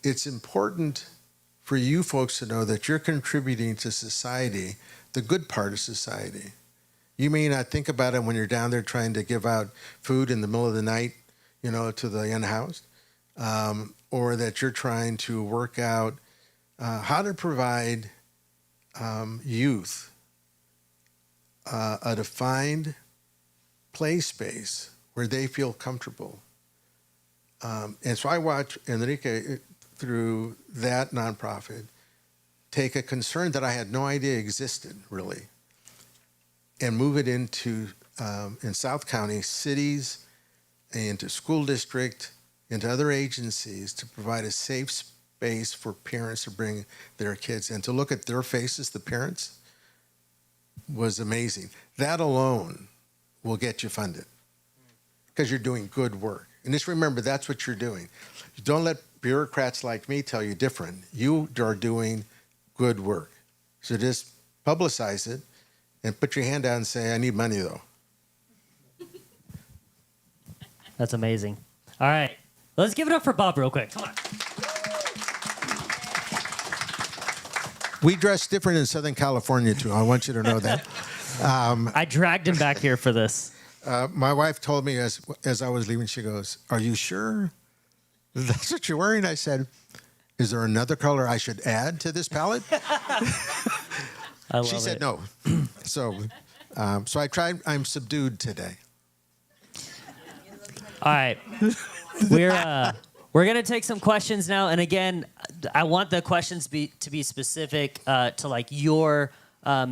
It's important for you folks to know that you're contributing to society, the good part of society. You may not think about it when you're down there trying to give out food in the middle of the night, to the unhoused, or that you're trying to work out how to provide youth a defined play space where they feel comfortable. And so I watch Enrique through that nonprofit take a concern that I had no idea existed, really, and move it into, in South County, cities, into school district, into other agencies to provide a safe space for parents to bring their kids and to look at their faces, the parents, was amazing. That alone will get you funded because you're doing good work. And just remember, that's what you're doing. Don't let bureaucrats like me tell you different. You are doing good work. So just publicize it and put your hand out and say, I need money, though. That's amazing. All right. Let's give it up for Bob real quick. Come on. We dress different in Southern California, too. I want you to know that. I dragged him back here for this. My wife told me as I was leaving, she goes, are you sure that's what you're wearing? I said, is there another color I should add to this palette? I love She said it. no. So I tried. I'm subdued today. All right. We're gonna take some questions now, and again, I want the questions to be specific to like your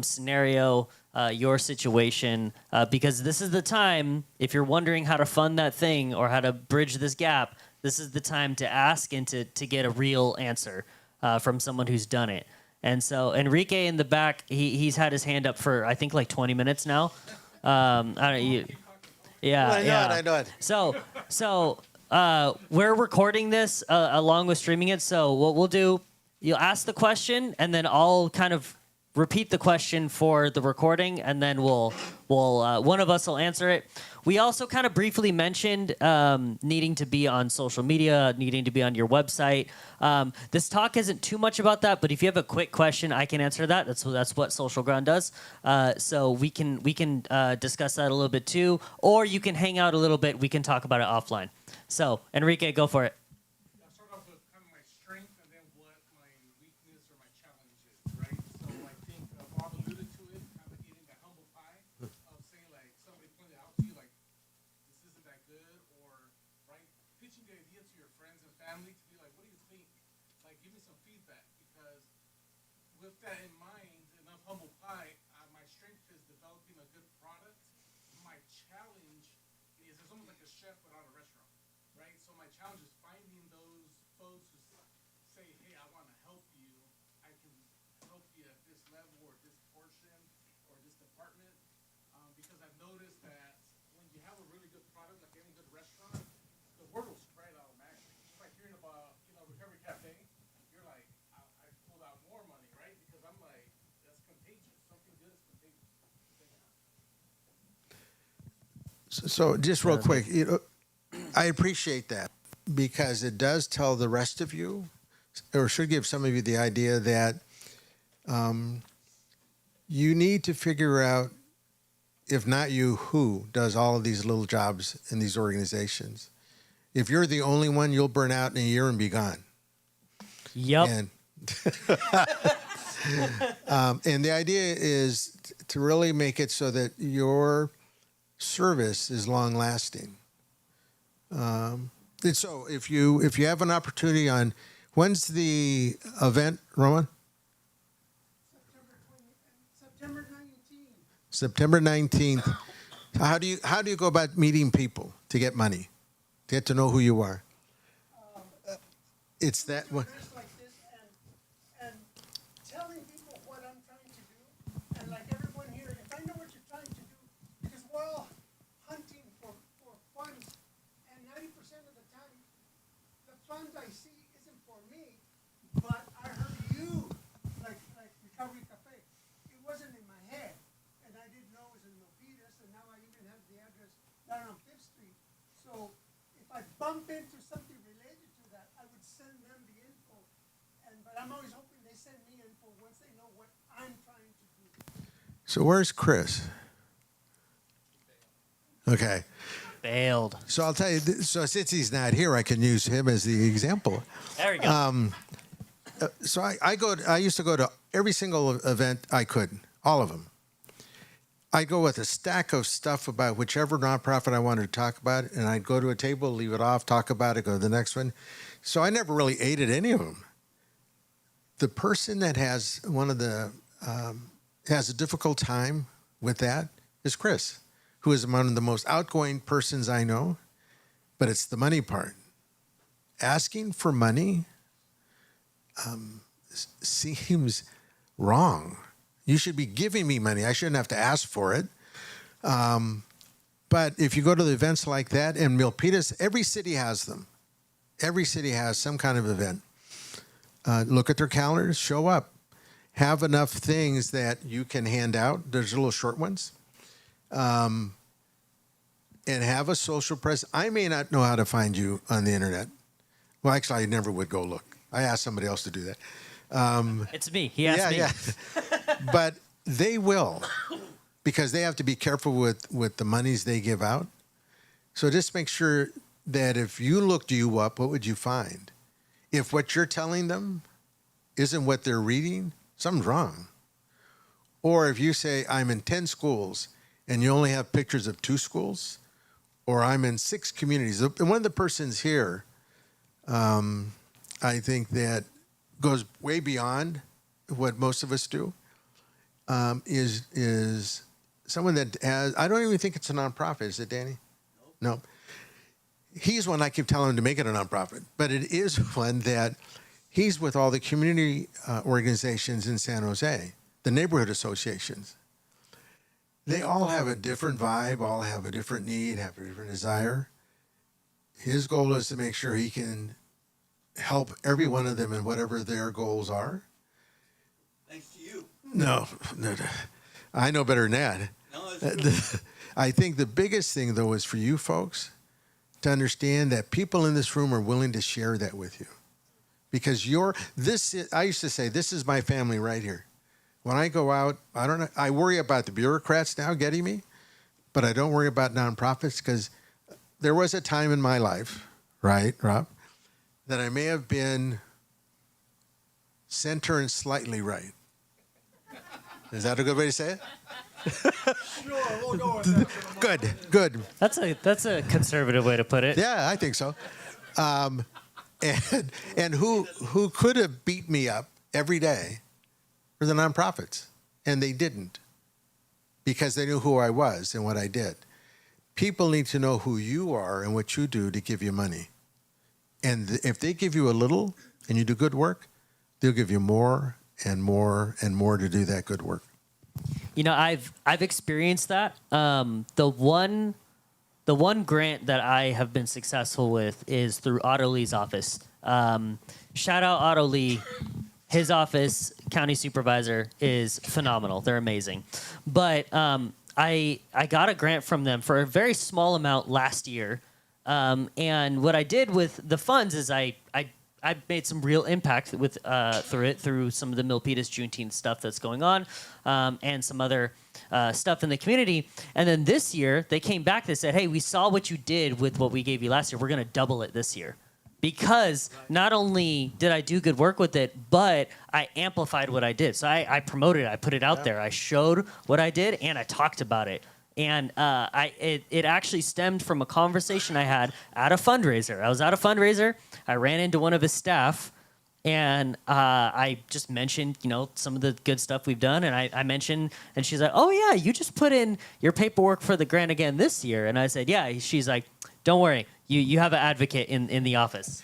scenario, your situation, because this is the time. If you're wondering how to fund that thing or how to bridge this gap, this is the time to ask and to get a real answer from someone who's done it. And so Enrique in the back, he's had his hand up for I think like 20 minutes now. Yeah, I know it. So we're recording this along with streaming it. So what we'll do, you'll ask the question, and then I'll kind of repeat the question for the recording, and then we'll one of us will answer it. We also kind of briefly mentioned needing to be on social media, needing to be on your website. This talk isn't too much about that, but if you have a quick question, I can answer that. That's what Social Ground does. So we can discuss that a little bit too, or you can hang out a little bit. We can talk about it offline. So Enrique, go for it. I'll start off with kind of my strength and then what my weakness or my challenge is, right? So I think Bob alluded to it, kind of eating that humble pie of saying like somebody pointed out to you like this isn't that good, or right, pitching the idea to your friends and family to be like, what do you think? Like, give me some feedback, because with that in mind, enough humble pie, my strength is developing a good product. My challenge is it's almost like a chef without a restaurant. Right? So my challenge is finding those folks who say, hey, I want to help you. I can help you at this level or this portion or this department. Because I've noticed that when you have a really good product, like any good restaurant, the word will spread automatically. Just like hearing about, Recovery Cafe, you're like, I pulled out more money, right? Because I'm like, that's contagious. Something good is contagious. So just real quick, I appreciate that, because it does tell the rest of you, or should give some of you the idea that you need to figure out, if not you, who does all of these little jobs in these organizations. If you're the only one, you'll burn out in a year and be gone. Yep. And, and the idea is to really make it so that your service is long lasting. And so if you have an opportunity on, when's the event, Roman? September 19th. How do you go about meeting people to get money, to get to know who you are? It's that one. Like this and telling people what I'm trying to do, and like everyone here, if I know what you're trying to do, because we're all hunting for funds, and 90% of the time, the funds I see isn't for me, but I heard you, like Recovery Cafe. It wasn't in my head, and I didn't know it was in Milpitas, and now I even have the address down on Fifth Street. So if I bump into something related to that, I would send them the info. But I'm always hoping they send me info once they know what I'm trying to do. So where's Chris? Okay. Bailed. So I'll tell you, so since he's not here, I can use him as the example. There we go. So I used to go to every single event I could, all of them. I'd go with a stack of stuff about whichever nonprofit I wanted to talk about, and I'd go to a table, leave it off, talk about it, go to the next one. So I never really ate at any of them. The person that has has a difficult time with that is Chris, who is one of the most outgoing persons I know, but it's the money part. Asking for money seems wrong. You should be giving me money. I shouldn't have to ask for it. But if you go to the events like that, and Milpitas, every city has them. Every city has some kind of event. Look at their calendars, show up. Have enough things that you can hand out. There's little short ones. And have a social presence. I may not know how to find you on the internet. Well, actually, I never would go look. I asked somebody else to do that. It's me. He asked me. Yeah. But they will, because they have to be careful with the monies they give out. So just make sure that if you looked you up, what would you find? If what you're telling them isn't what they're reading, something's wrong. Or if you say, I'm in 10 schools and you only have pictures of 2 schools, or I'm in 6 communities. And one of the persons here, I think that goes way beyond what most of us do, is someone that has, I don't even think it's a nonprofit. Is it, Danny? No. He's one I keep telling him to make it a nonprofit, but it is one that he's with all the community organizations in San Jose, the neighborhood associations. They all have a different vibe, all have a different need, have a different desire. His goal is to make sure he can help every one of them in whatever their goals are. Thanks to you. No. I know better than that. No, it's I think the biggest thing, though, is for you folks to understand that people in this room are willing to share that with you. Because I used to say, this is my family right here. When I go out, I worry about the bureaucrats now getting me, but I don't worry about nonprofits because there was a time in my life, right, Rob, that I may have been center and slightly right. Is that a good way to say it? Sure, we'll go with that. Good. That's a conservative way to put it. Yeah, I think so. And who could have beat me up every day were the nonprofits, and they didn't because they knew who I was and what I did. People need to know who you are and what you do to give you money. And if they give you a little and you do good work, they'll give you more and more and more to do that good work. You know, I've experienced that. The one grant that I have been successful with is through Otto Lee's office. Shout out Otto Lee. His office, county supervisor, is phenomenal. They're amazing. But I got a grant from them for a very small amount last year. And what I did with the funds is I made some real impact with through some of the Milpitas Juneteenth stuff that's going on, and some other stuff in the community. And then this year they came back. They said, "Hey, we saw what you did with what we gave you last year. We're going to double it this year." Because not only did I do good work with it, but I amplified what I did. So I promoted it. I put it out there. I showed what I did, and I talked about it. And it actually stemmed from a conversation I had at a fundraiser. I was at a fundraiser. I ran into one of his staff, and I just mentioned, some of the good stuff we've done. And I mentioned, and she's like, "Oh yeah, you just put in your paperwork for the grant again this year." And I said, "Yeah." She's like, "Don't worry, you have an advocate in the office."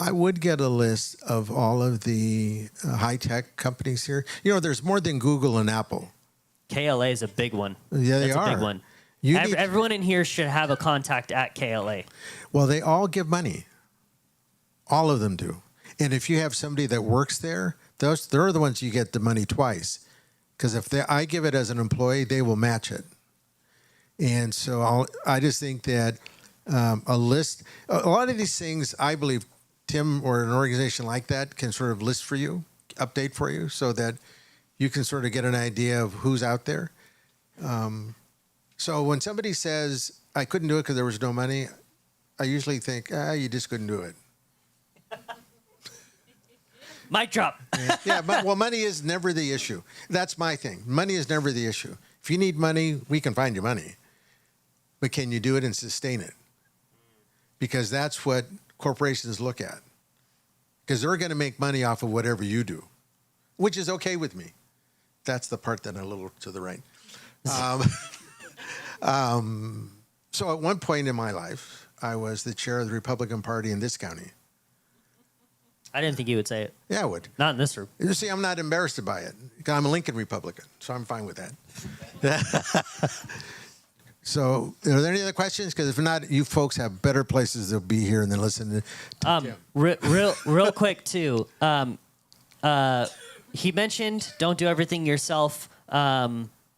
I would get a list of all of the high-tech companies here. There's more than Google and Apple. KLA is a big one. Yeah, they That's are. a big one. You Everyone in here should have a contact at KLA. Well, they all give money. All of them do. And if you have somebody that works there, they're the ones you get the money twice. Because if I give it as an employee, they will match it. And so I just think that a lot of these things, I believe, Tim, or an organization like that can sort of list for you, update for you, so that you can sort of get an idea of who's out there. So when somebody says, "I couldn't do it because there was no money," I usually think, you just couldn't do it. Mic drop. Yeah, well, money is never the issue. That's my thing. Money is never the issue. If you need money, we can find you money. But can you do it and sustain it? Because that's what corporations look at. Because they're going to make money off of whatever you do, which is okay with me. That's the part that I'm a little to the right. So at one point in my life, I was the chair of the Republican Party in this county. I didn't think you would say it. Yeah, I would. Not in this room. You see, I'm not embarrassed by it. I'm a Lincoln Republican, so I'm fine with that. So, are there any other questions? Because if not, you folks have better places to be here and then listen to Tim. Real quick too. He mentioned don't do everything yourself.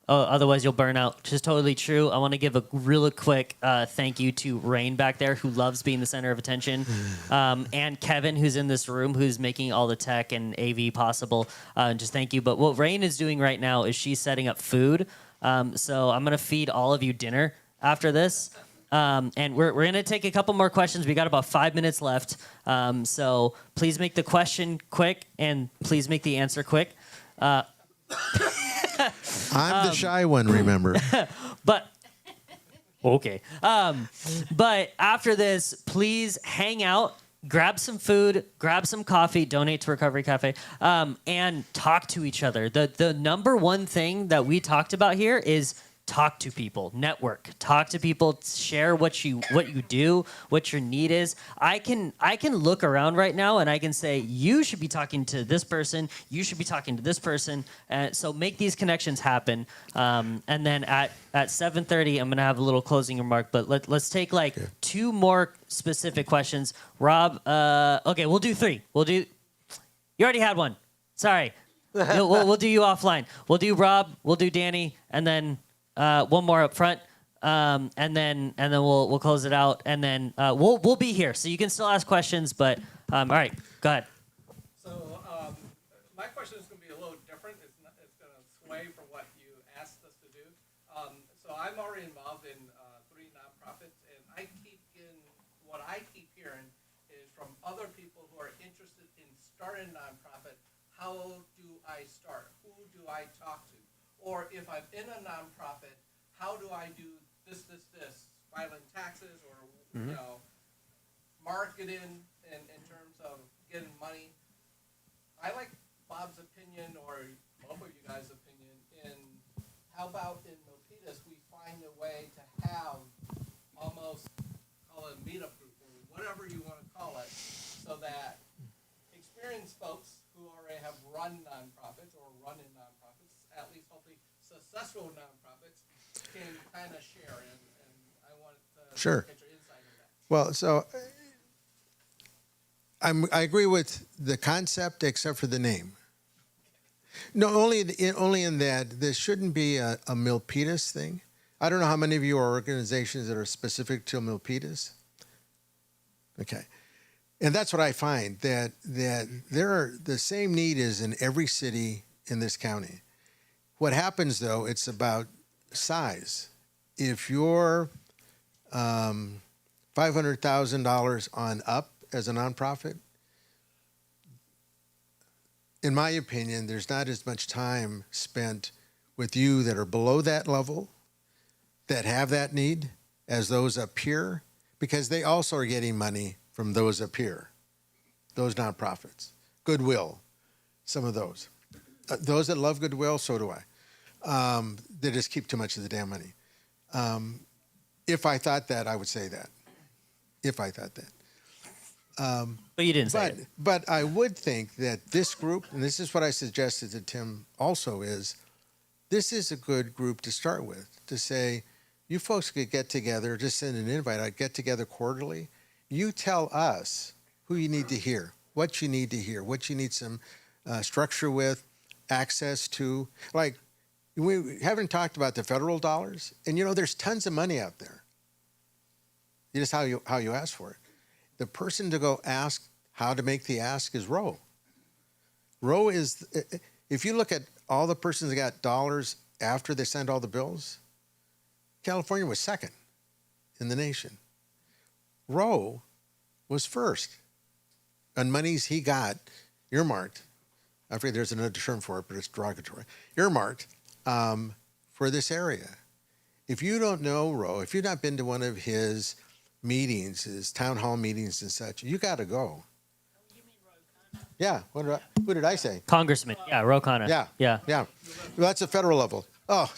Otherwise you'll burn out. Which is totally true. I want to give a really quick thank you to Rain back there, who loves being the center of attention, and Kevin, who's in this room, who's making all the tech and AV possible. Just thank you. But what Rain is doing right now is she's setting up food. So I'm gonna feed all of you dinner after this. And we're going to take a couple more questions. We got about 5 minutes left. So please make the question quick, and please make the answer quick. I'm the shy one, remember. But okay. But after this, please hang out, grab some food, grab some coffee, donate to Recovery Cafe, and talk to each other. The number one thing that we talked about here is talk to people, network, talk to people, share what you do, what your need is. I can look around right now and I can say you should be talking to this person, you should be talking to this person. So make these connections happen. And then at 7:30, I'm gonna have a little closing remark. But let's take like two more specific questions. Rob, okay, we'll do three. You already had one. Sorry. We'll do you offline. We'll do Rob. We'll do Danny, and then one more up front, and then we'll close it out, and then we'll be here, so you can still ask questions. But all right, go ahead. So my question is going to be a little different. It's going to sway from what you asked us to do. So I'm already involved in 3 nonprofits, and what I keep hearing is from other people who are interested in starting a nonprofit. How do I start? Who do I talk to? Or if I'm in a nonprofit, how do I do this, filing taxes, or marketing in terms of getting money? I like Bob's opinion, or both of you guys' opinion, in how about in Milpitas we find a way to have almost, call it a meetup group, or whatever you want to call it, so that experienced folks who already have run nonprofits or run in nonprofits, at least hopefully successful nonprofits, can kind of share. And I want to Sure. get your insight on that. Well, so I agree with the concept, except for the name. No, only in that this shouldn't be a Milpitas thing. I don't know how many of you are organizations that are specific to Milpitas. Okay. And that's what I find, that the same need is in every city in this county. What happens, though, it's about size. If you're $500,000 on up as a nonprofit, in my opinion, there's not as much time spent with you that are below that level, that have that need, as those up here, because they also are getting money from those up here, those nonprofits. Goodwill, some of those. Those that love Goodwill, so do I. They just keep too much of the damn money. If I thought that, I would say that. If I thought that. But you didn't say it. But I would think that this group, and this is what I suggested to Tim also, is this is a good group to start with, to say, you folks could get together, just send an invite, I'd get together quarterly. You tell us who you need to hear, what you need to hear, what you need some structure with, access to. Like, we haven't talked about the federal dollars, and there's tons of money out there. Just how you ask for it. The person to go ask how to make the ask is Roe. Roe is, if you look at all the persons that got dollars after they sent all the bills, California was second in the nation. Roe was first on monies he got earmarked. I forget there's another term for it, but it's derogatory. Earmarked for this area. If you don't know Roe, if you've not been to one of his meetings, his town hall meetings and such, you got to go. You mean Ro Khanna? Yeah. Who did I say? Congressman. Yeah, Ro Khanna. Yeah. Well, that's a federal level. Oh,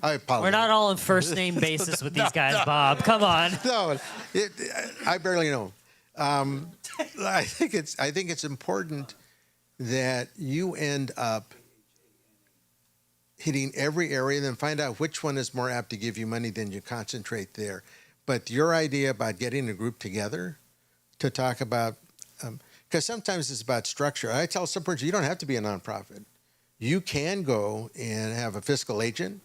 I apologize. We're not all on first name basis with these guys, Bob. Come on. No, I barely know. I think it's important that you end up hitting every area, then find out which one is more apt to give you money, then you concentrate there. But your idea about getting a group together to talk about, because sometimes it's about structure. I tell some persons, you don't have to be a nonprofit. You can go and have a fiscal agent,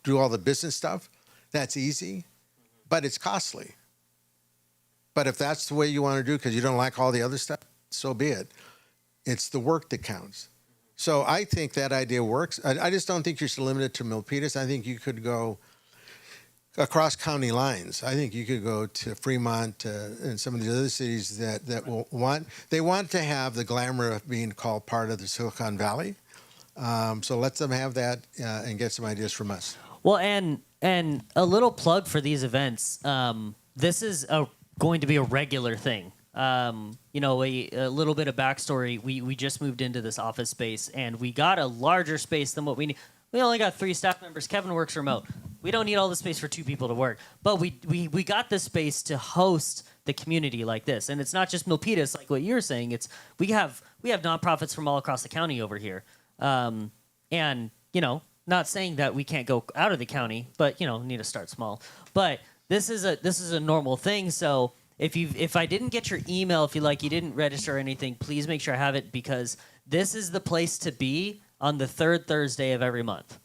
do all the business stuff. That's easy, but it's costly. But if that's the way you want to do because you don't like all the other stuff, so be it. It's the work that counts. So I think that idea works. I just don't think you're so limited to Milpitas. I think you could go across county lines. I think you could go to Fremont and some of the other cities that will want to have the glamour of being called part of the Silicon Valley. So let them have that and get some ideas from us. Well, and a little plug for these events. This is going to be a regular thing. A little bit of backstory. We just moved into this office space, and we got a larger space than what we need. We only got 3 staff members. Kevin works remote. We don't need all the space for 2 people to work. But we got this space to host the community like this. And it's not just Milpitas, like what you're saying. It's we have nonprofits from all across the county over here. And, not saying that we can't go out of the county, but, need to start small. But this is a normal thing. So if I didn't get your email, if you didn't register or anything, please make sure I have it, because this is the place to be on the 3rd Thursday of every month.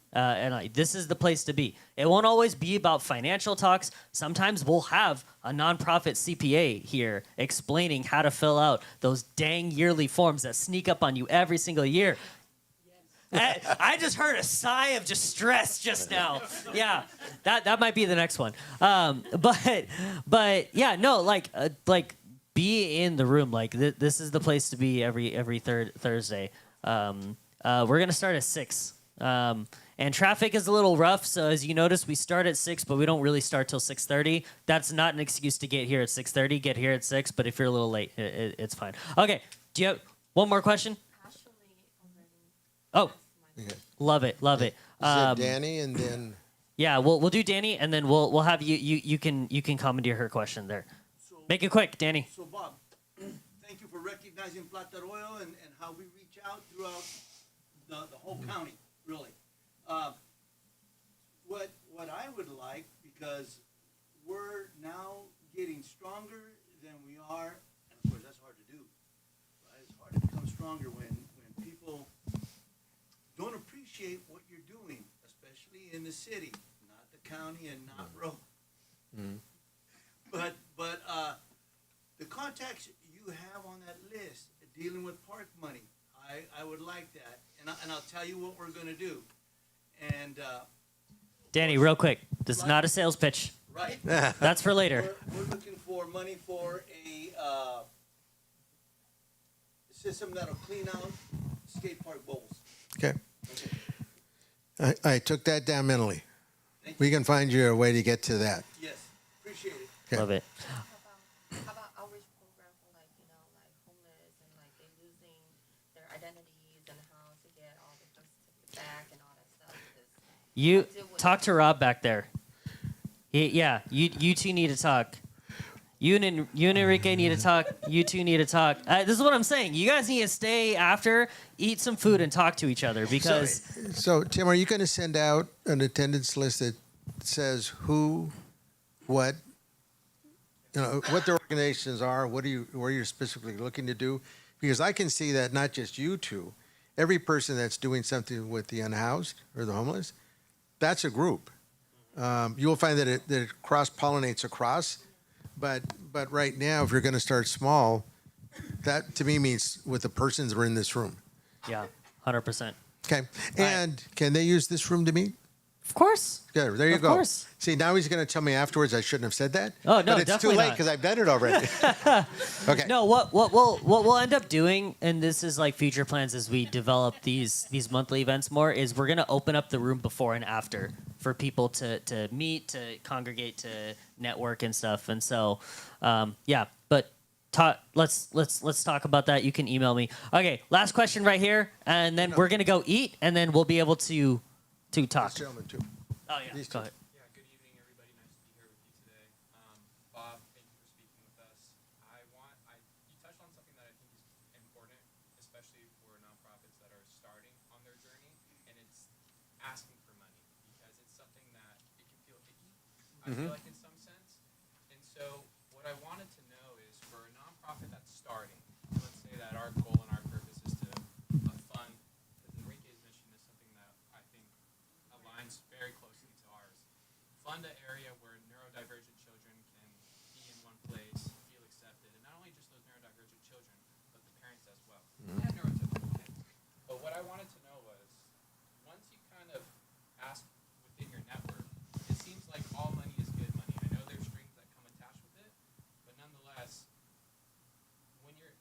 This is the place to be. It won't always be about financial talks. Sometimes we'll have a nonprofit CPA here explaining how to fill out those dang yearly forms that sneak up on you every single year. I just heard a sigh of distress just now. Yeah, that might be the next one. But yeah, no, be in the room. This is the place to be every third Thursday. We're gonna start at 6. And traffic is a little rough, so as you notice, we start at 6, but we don't really start till 6:30. That's not an excuse to get here at 6:30. Get here at 6, but if you're a little late, it's fine. Okay, do you have one more question? Oh, love it. Danny, and then Yeah, we'll do Danny, and then we'll have you can commandeer her question there. Make it quick, Danny. So Bob, thank you for recognizing Plata Arroyo and how we reach out throughout the whole county, really. What I would like, because we're now getting stronger than we are, and of course that's hard to do, right? It's hard to become stronger when people don't appreciate what you're doing, especially in the city, not the county and not Rome. But the contacts you have on that list dealing with park money, I would like that, and I'll tell you what we're going to do. And Danny, real quick, this is not a sales pitch. right, That's for later. we're looking for money for a system that'll clean out skate park bowls. okay. I took that down mentally. We can find you a way to get to that. Yes, appreciate it. Okay. Love it. How about outreach program for homeless and they losing their identities and how to get all the things back and all that stuff? You talk to Rob back there. You two need to talk. You and Enrique need to talk. You two need to talk. This is what I'm saying. You guys need to stay after, eat some food, and talk to each other because So Tim, are you going to send out an attendance list that says who, what, what their organizations are, where you're specifically looking to do? Because I can see that not just you two, every person that's doing something with the unhoused or the homeless, that's a group. You will find that it cross-pollinates across. But right now, if you're going to start small, that to me means with the persons that are in this room. yeah, 100%. Okay. And can they use this room to meet? Of course. Good. There you Of go. course. See, now he's going to tell me afterwards I shouldn't have said that. Oh, no, but it's too definitely late not. because I've done it already. Okay. No, what we'll end up doing, and this is like future plans as we develop these monthly events more, is we're gonna open up the room before and after for people to meet, to congregate, to network and stuff. And so, yeah. But let's talk about that. You can email me. Okay, last question right here, and then we're gonna go eat, and then we'll be able to talk. This gentleman too. Oh yeah, These go two. ahead. Yeah, good evening, everybody. Nice to be here with you today. Bob, thank you for speaking with us. You touched on something that I think is important, especially for nonprofits that are starting on their journey, and it's asking for money because it's something that it can feel icky, I feel like in some sense. And so what I wanted to know is for a nonprofit that's starting, let's say that our goal and our purpose is to fund, because Enrique's mission is something that I think aligns very closely to ours. Fund an area where neurodivergent children can be in one place, feel accepted, and not only just those neurodivergent children, but the parents as well. And neurotypical kids. But what I wanted to know was, once you kind of ask within your network, it seems like all money is good money. I know there's strings that come attached with it, but nonetheless,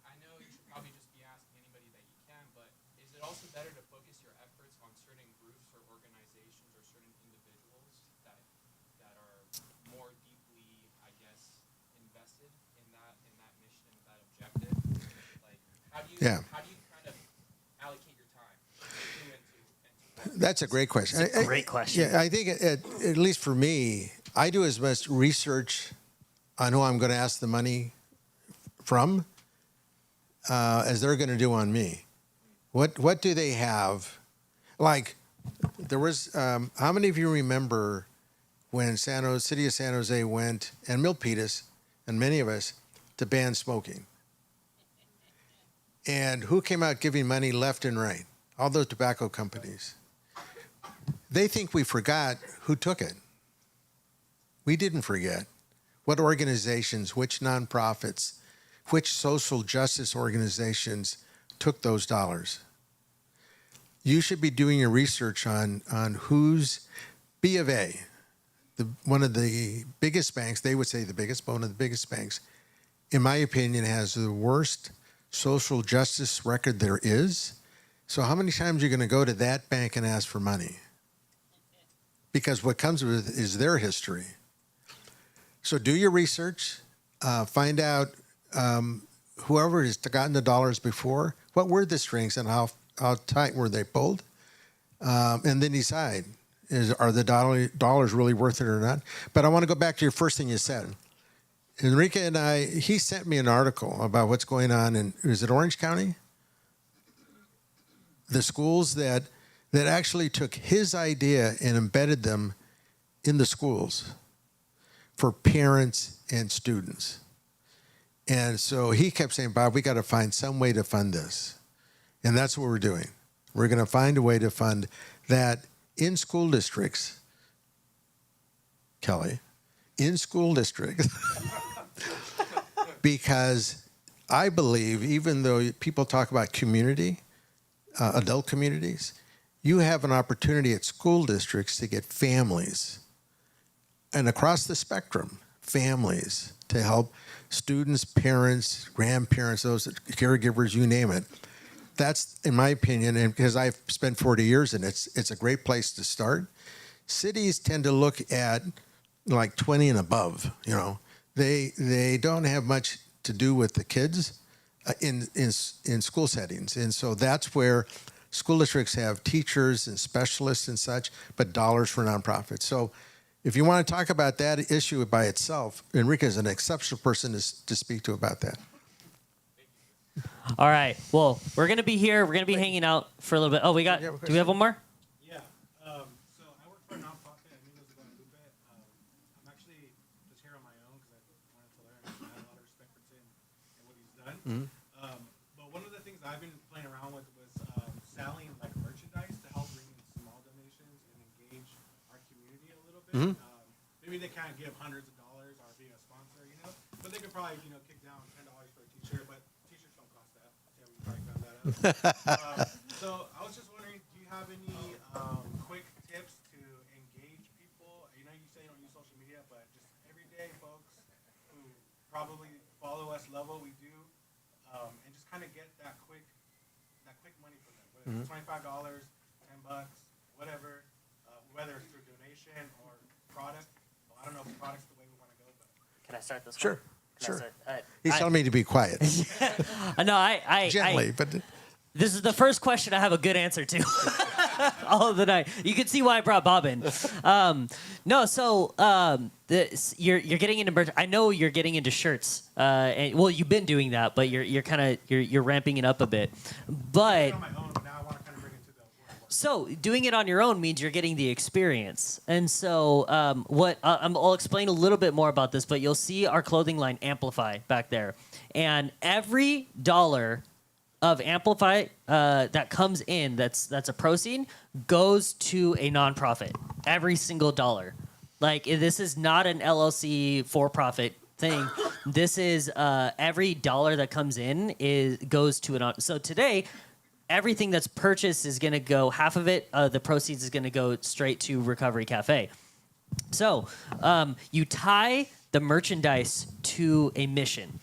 I know you should probably just be asking anybody that you can, but is it also better to focus your efforts on certain groups or organizations or certain individuals that are more deeply, I guess, invested in that mission and that objective? Like, how do you kind of allocate your time? That's a great question. It's a great question. Yeah, I think at least for me, I do as much research on who I'm going to ask the money from as they're going to do on me. What do they have? Like, there was, how many of you remember when City of San Jose went, and Milpitas, and many of us, to ban smoking? And who came out giving money left and right? All those tobacco companies. They think we forgot who took it. We didn't forget. What organizations, which nonprofits, which social justice organizations took those dollars? You should be doing your research on who's B of A, one of the biggest banks, they would say the biggest, but one of the biggest banks, in my opinion, has the worst social justice record there is. So how many times are you going to go to that bank and ask for money? Because what comes with it is their history. So do your research, find out whoever has gotten the dollars before, what were the strings and how tight were they pulled? And then decide, are the dollars really worth it or not? But I want to go back to your first thing you said. Enrique and he sent me an article about what's going on in, is it Orange County? The schools that actually took his idea and embedded them in the schools for parents and students. And so he kept saying, Bob, we got to find some way to fund this. And that's what we're doing. We're going to find a way to fund that in school districts, Kelly, in school districts, because I believe, even though people talk about community, adult communities, you have an opportunity at school districts to get families and across the spectrum, families to help students, parents, grandparents, those caregivers, you name it. That's, in my opinion, and because I've spent 40 years in it, it's a great place to start. Cities tend to look at like 20 and above, you know. They don't have much to do with the kids in school settings. And so that's where school districts have teachers and specialists and such, but dollars for nonprofits. So if you want to talk about that issue by itself, Enrique is an exceptional person to speak to about that. All right. Well, we're going to be here. We're going to be hanging out for a little bit. Oh, do we have one more? Yeah. So I work for a nonprofit at Amigos de Guadalupe. I'm actually just here on my own because I wanted to learn. I have a lot of respect for Tim and what he's done. Mm-hmm. But one of the things I've been playing around with was selling like merchandise to help bring in small donations and engage our community a little bit. Mm-hmm. Maybe they can't give hundreds of dollars or be a sponsor, you know, but they could probably, you know, kick down $10 for a t-shirt, but t-shirts don't cost that. Yeah, we probably found that out. So I was just wondering, do you have any quick tips to engage people? You know, you say you don't use social media, but just everyday folks who probably follow us, love what we do, and just kind of get that quick money from them. Whether it's $25, $10, whatever, whether it's through donation or product. Well, I don't know if product's the way we want to go, but Can I start this Sure. one? Sure. He's telling me to be quiet. No, I Gently, but this is the first question I have a good answer to all of the night. You can see why I brought Bob in. You're getting into merch. I know you're getting into shirts. And well, you've been doing that, but you're ramping it up a bit. But on my own, but now I want to kind of bring it to the world. so doing it on your own means you're getting the experience. And so I'll explain a little bit more about this, but you'll see our clothing line Amplify back there. And every dollar of Amplify that comes in, that's a proceed, goes to a nonprofit. Every single dollar. Like, this is not an LLC for-profit thing. This is every dollar that comes in goes to an. So today, everything that's purchased is going to go, half of it, the proceeds is going to go straight to Recovery Cafe. So you tie the merchandise to a mission.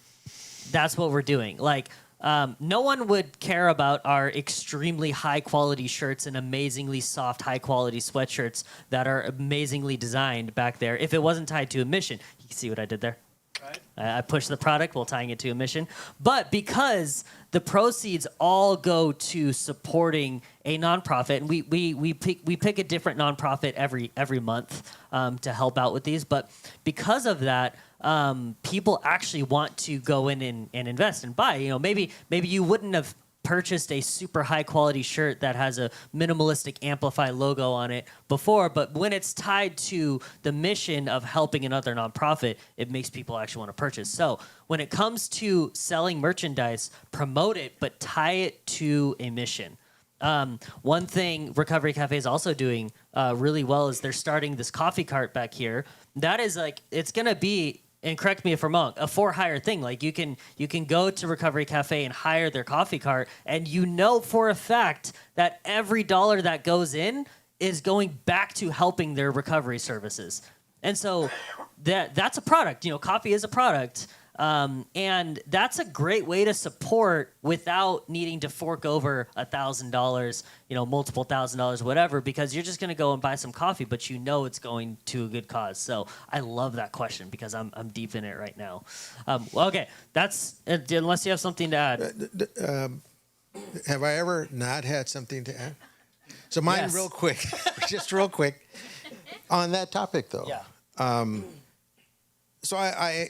That's what we're doing. Like, no one would care about our extremely high quality shirts and amazingly soft, high quality sweatshirts that are amazingly designed back there if it wasn't tied to a mission. You can see what I did there? I push the product while tying it to a mission. But because the proceeds all go to supporting a nonprofit, and we pick a different nonprofit every month to help out with these. But because of that, people actually want to go in and invest and buy. Maybe you wouldn't have purchased a super high quality shirt that has a minimalistic Amplify logo on it before, but when it's tied to the mission of helping another nonprofit, it makes people actually want to purchase. So when it comes to selling merchandise, promote it, but tie it to a mission. One thing Recovery Cafe is also doing really well is they're starting this coffee cart back here. That is it's going to be, and correct me if I'm wrong, a for-hire thing. Like you can go to Recovery Cafe and hire their coffee cart, and for a fact that every dollar that goes in is going back to helping their recovery services. And so that's a product. Coffee is a product. And that's a great way to support without needing to fork over $1,000, multiple $1,000s, whatever, because you're just going to go and buy some coffee, but it's going to a good cause. So I love that question because I'm deep in it right now. Okay, that's unless you have something to add. Have I ever not had something to add? So mine, Yes. real quick, just real quick, on that topic though. Yeah. So I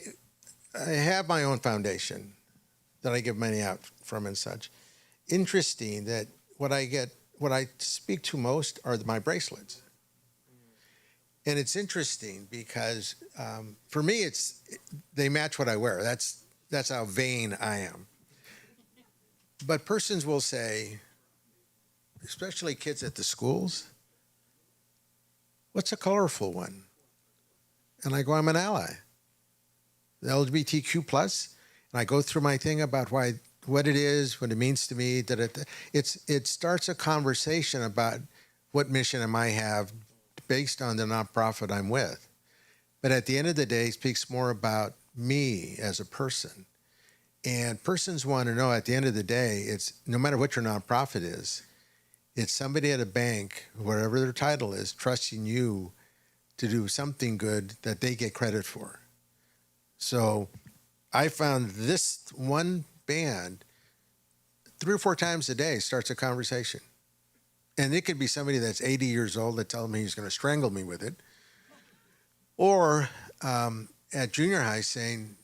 have my own foundation that I give money out from and such. Interesting that what I speak to most are my bracelets. And it's interesting because for me, they match what I wear. That's how vain I am. But persons will say, especially kids at the schools, what's a colorful one? And I go, I'm an ally. The LGBTQ plus, and I go through my thing about what it is, what it means to me. It starts a conversation about what mission I have based on the nonprofit I'm with. But at the end of the day, it speaks more about me as a person. And persons want to know at the end of the day, it's no matter what your nonprofit is, it's somebody at a bank, whatever their title is, trusting you to do something good that they get credit for. So I found this one band 3 or 4 times a day starts a conversation. And it could be somebody that's 80 years old that tells me he's going to strangle me with it. Or at junior high saying,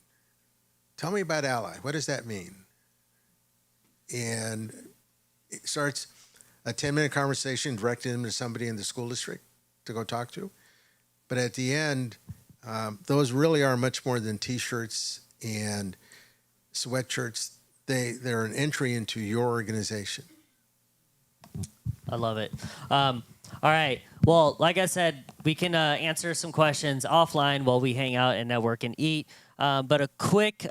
tell me about Ally. What does that mean? And it starts a 10-minute conversation directing them to somebody in the school district to go talk to. But at the end, those really are much more than T-shirts and sweatshirts. They're an entry into your organization. I love it. All right. Well, like I said, we can answer some questions offline while we hang out and network and eat. But a quick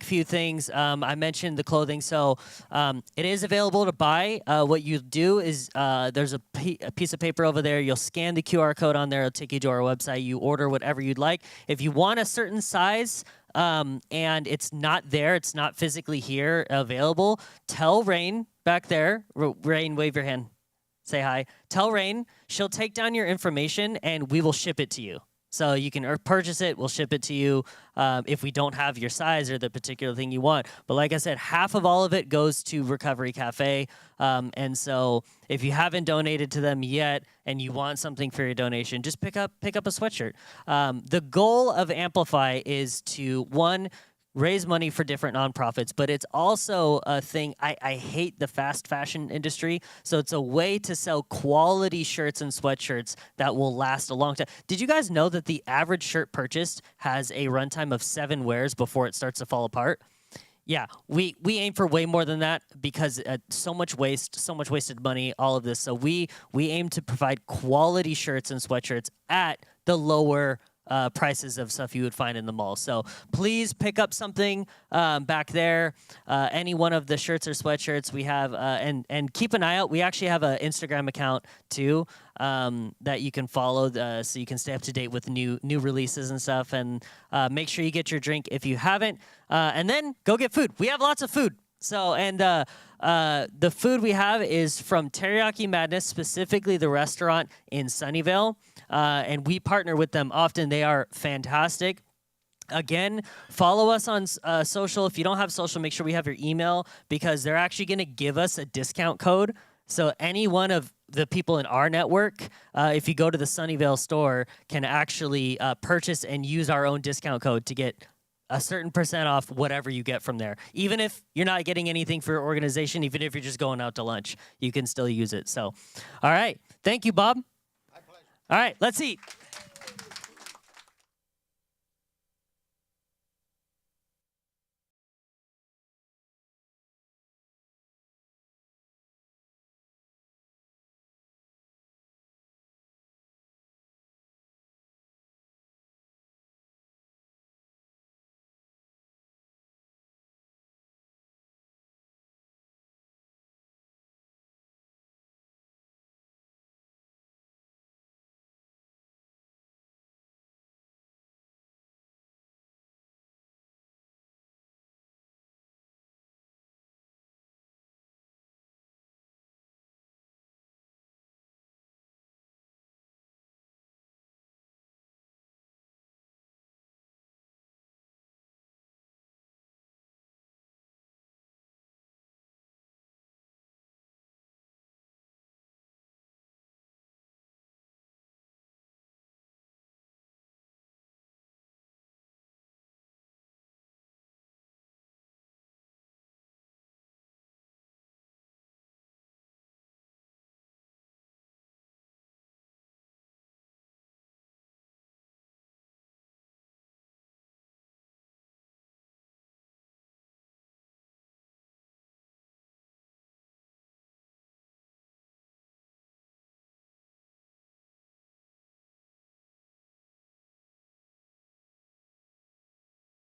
few things. I mentioned the clothing, so it is available to buy. What you do is there's a piece of paper over there. You'll scan the QR code on there. It'll take you to our website. You order whatever you'd like. If you want a certain size and it's not there, it's not physically here available, tell Rain back there. Rain, wave your hand. Say hi. Tell Rain. She'll take down your information and we will ship it to you. So you can purchase it. We'll ship it to you if we don't have your size or the particular thing you want. But like I said, half of all of it goes to Recovery Cafe. And so if you haven't donated to them yet and you want something for your donation, just pick up a sweatshirt. The goal of Amplify is to, one, raise money for different nonprofits, but it's also a thing. I hate the fast fashion industry, so it's a way to sell quality shirts and sweatshirts that will last a long time. Did you guys know that the average shirt purchased has a runtime of 7 wears before it starts to fall apart? Yeah, we aim for way more than that because so much wasted money, all of this. So we aim to provide quality shirts and sweatshirts at the lower prices of stuff you would find in the mall. So please pick up something back there. Any one of the shirts or sweatshirts we have, and keep an eye out. We actually have an Instagram account too that you can follow, so you can stay up to date with new releases and stuff. And make sure you get your drink if you haven't, and then go get food. We have lots of food. So the food we have is from Teriyaki Madness, specifically the restaurant in Sunnyvale. And we partner with them often. They are fantastic. Again, follow us on social. If you don't have social, make sure we have your email because they're actually going to give us a discount code. So any one of the people in our network, if you go to the Sunnyvale store, can actually purchase and use our own discount code to get a certain % off whatever you get from there. Even if you're not getting anything for your organization, even if you're just going out to lunch, you can still use it. So, all right. Thank you, Bob. My pleasure. All right, let's eat.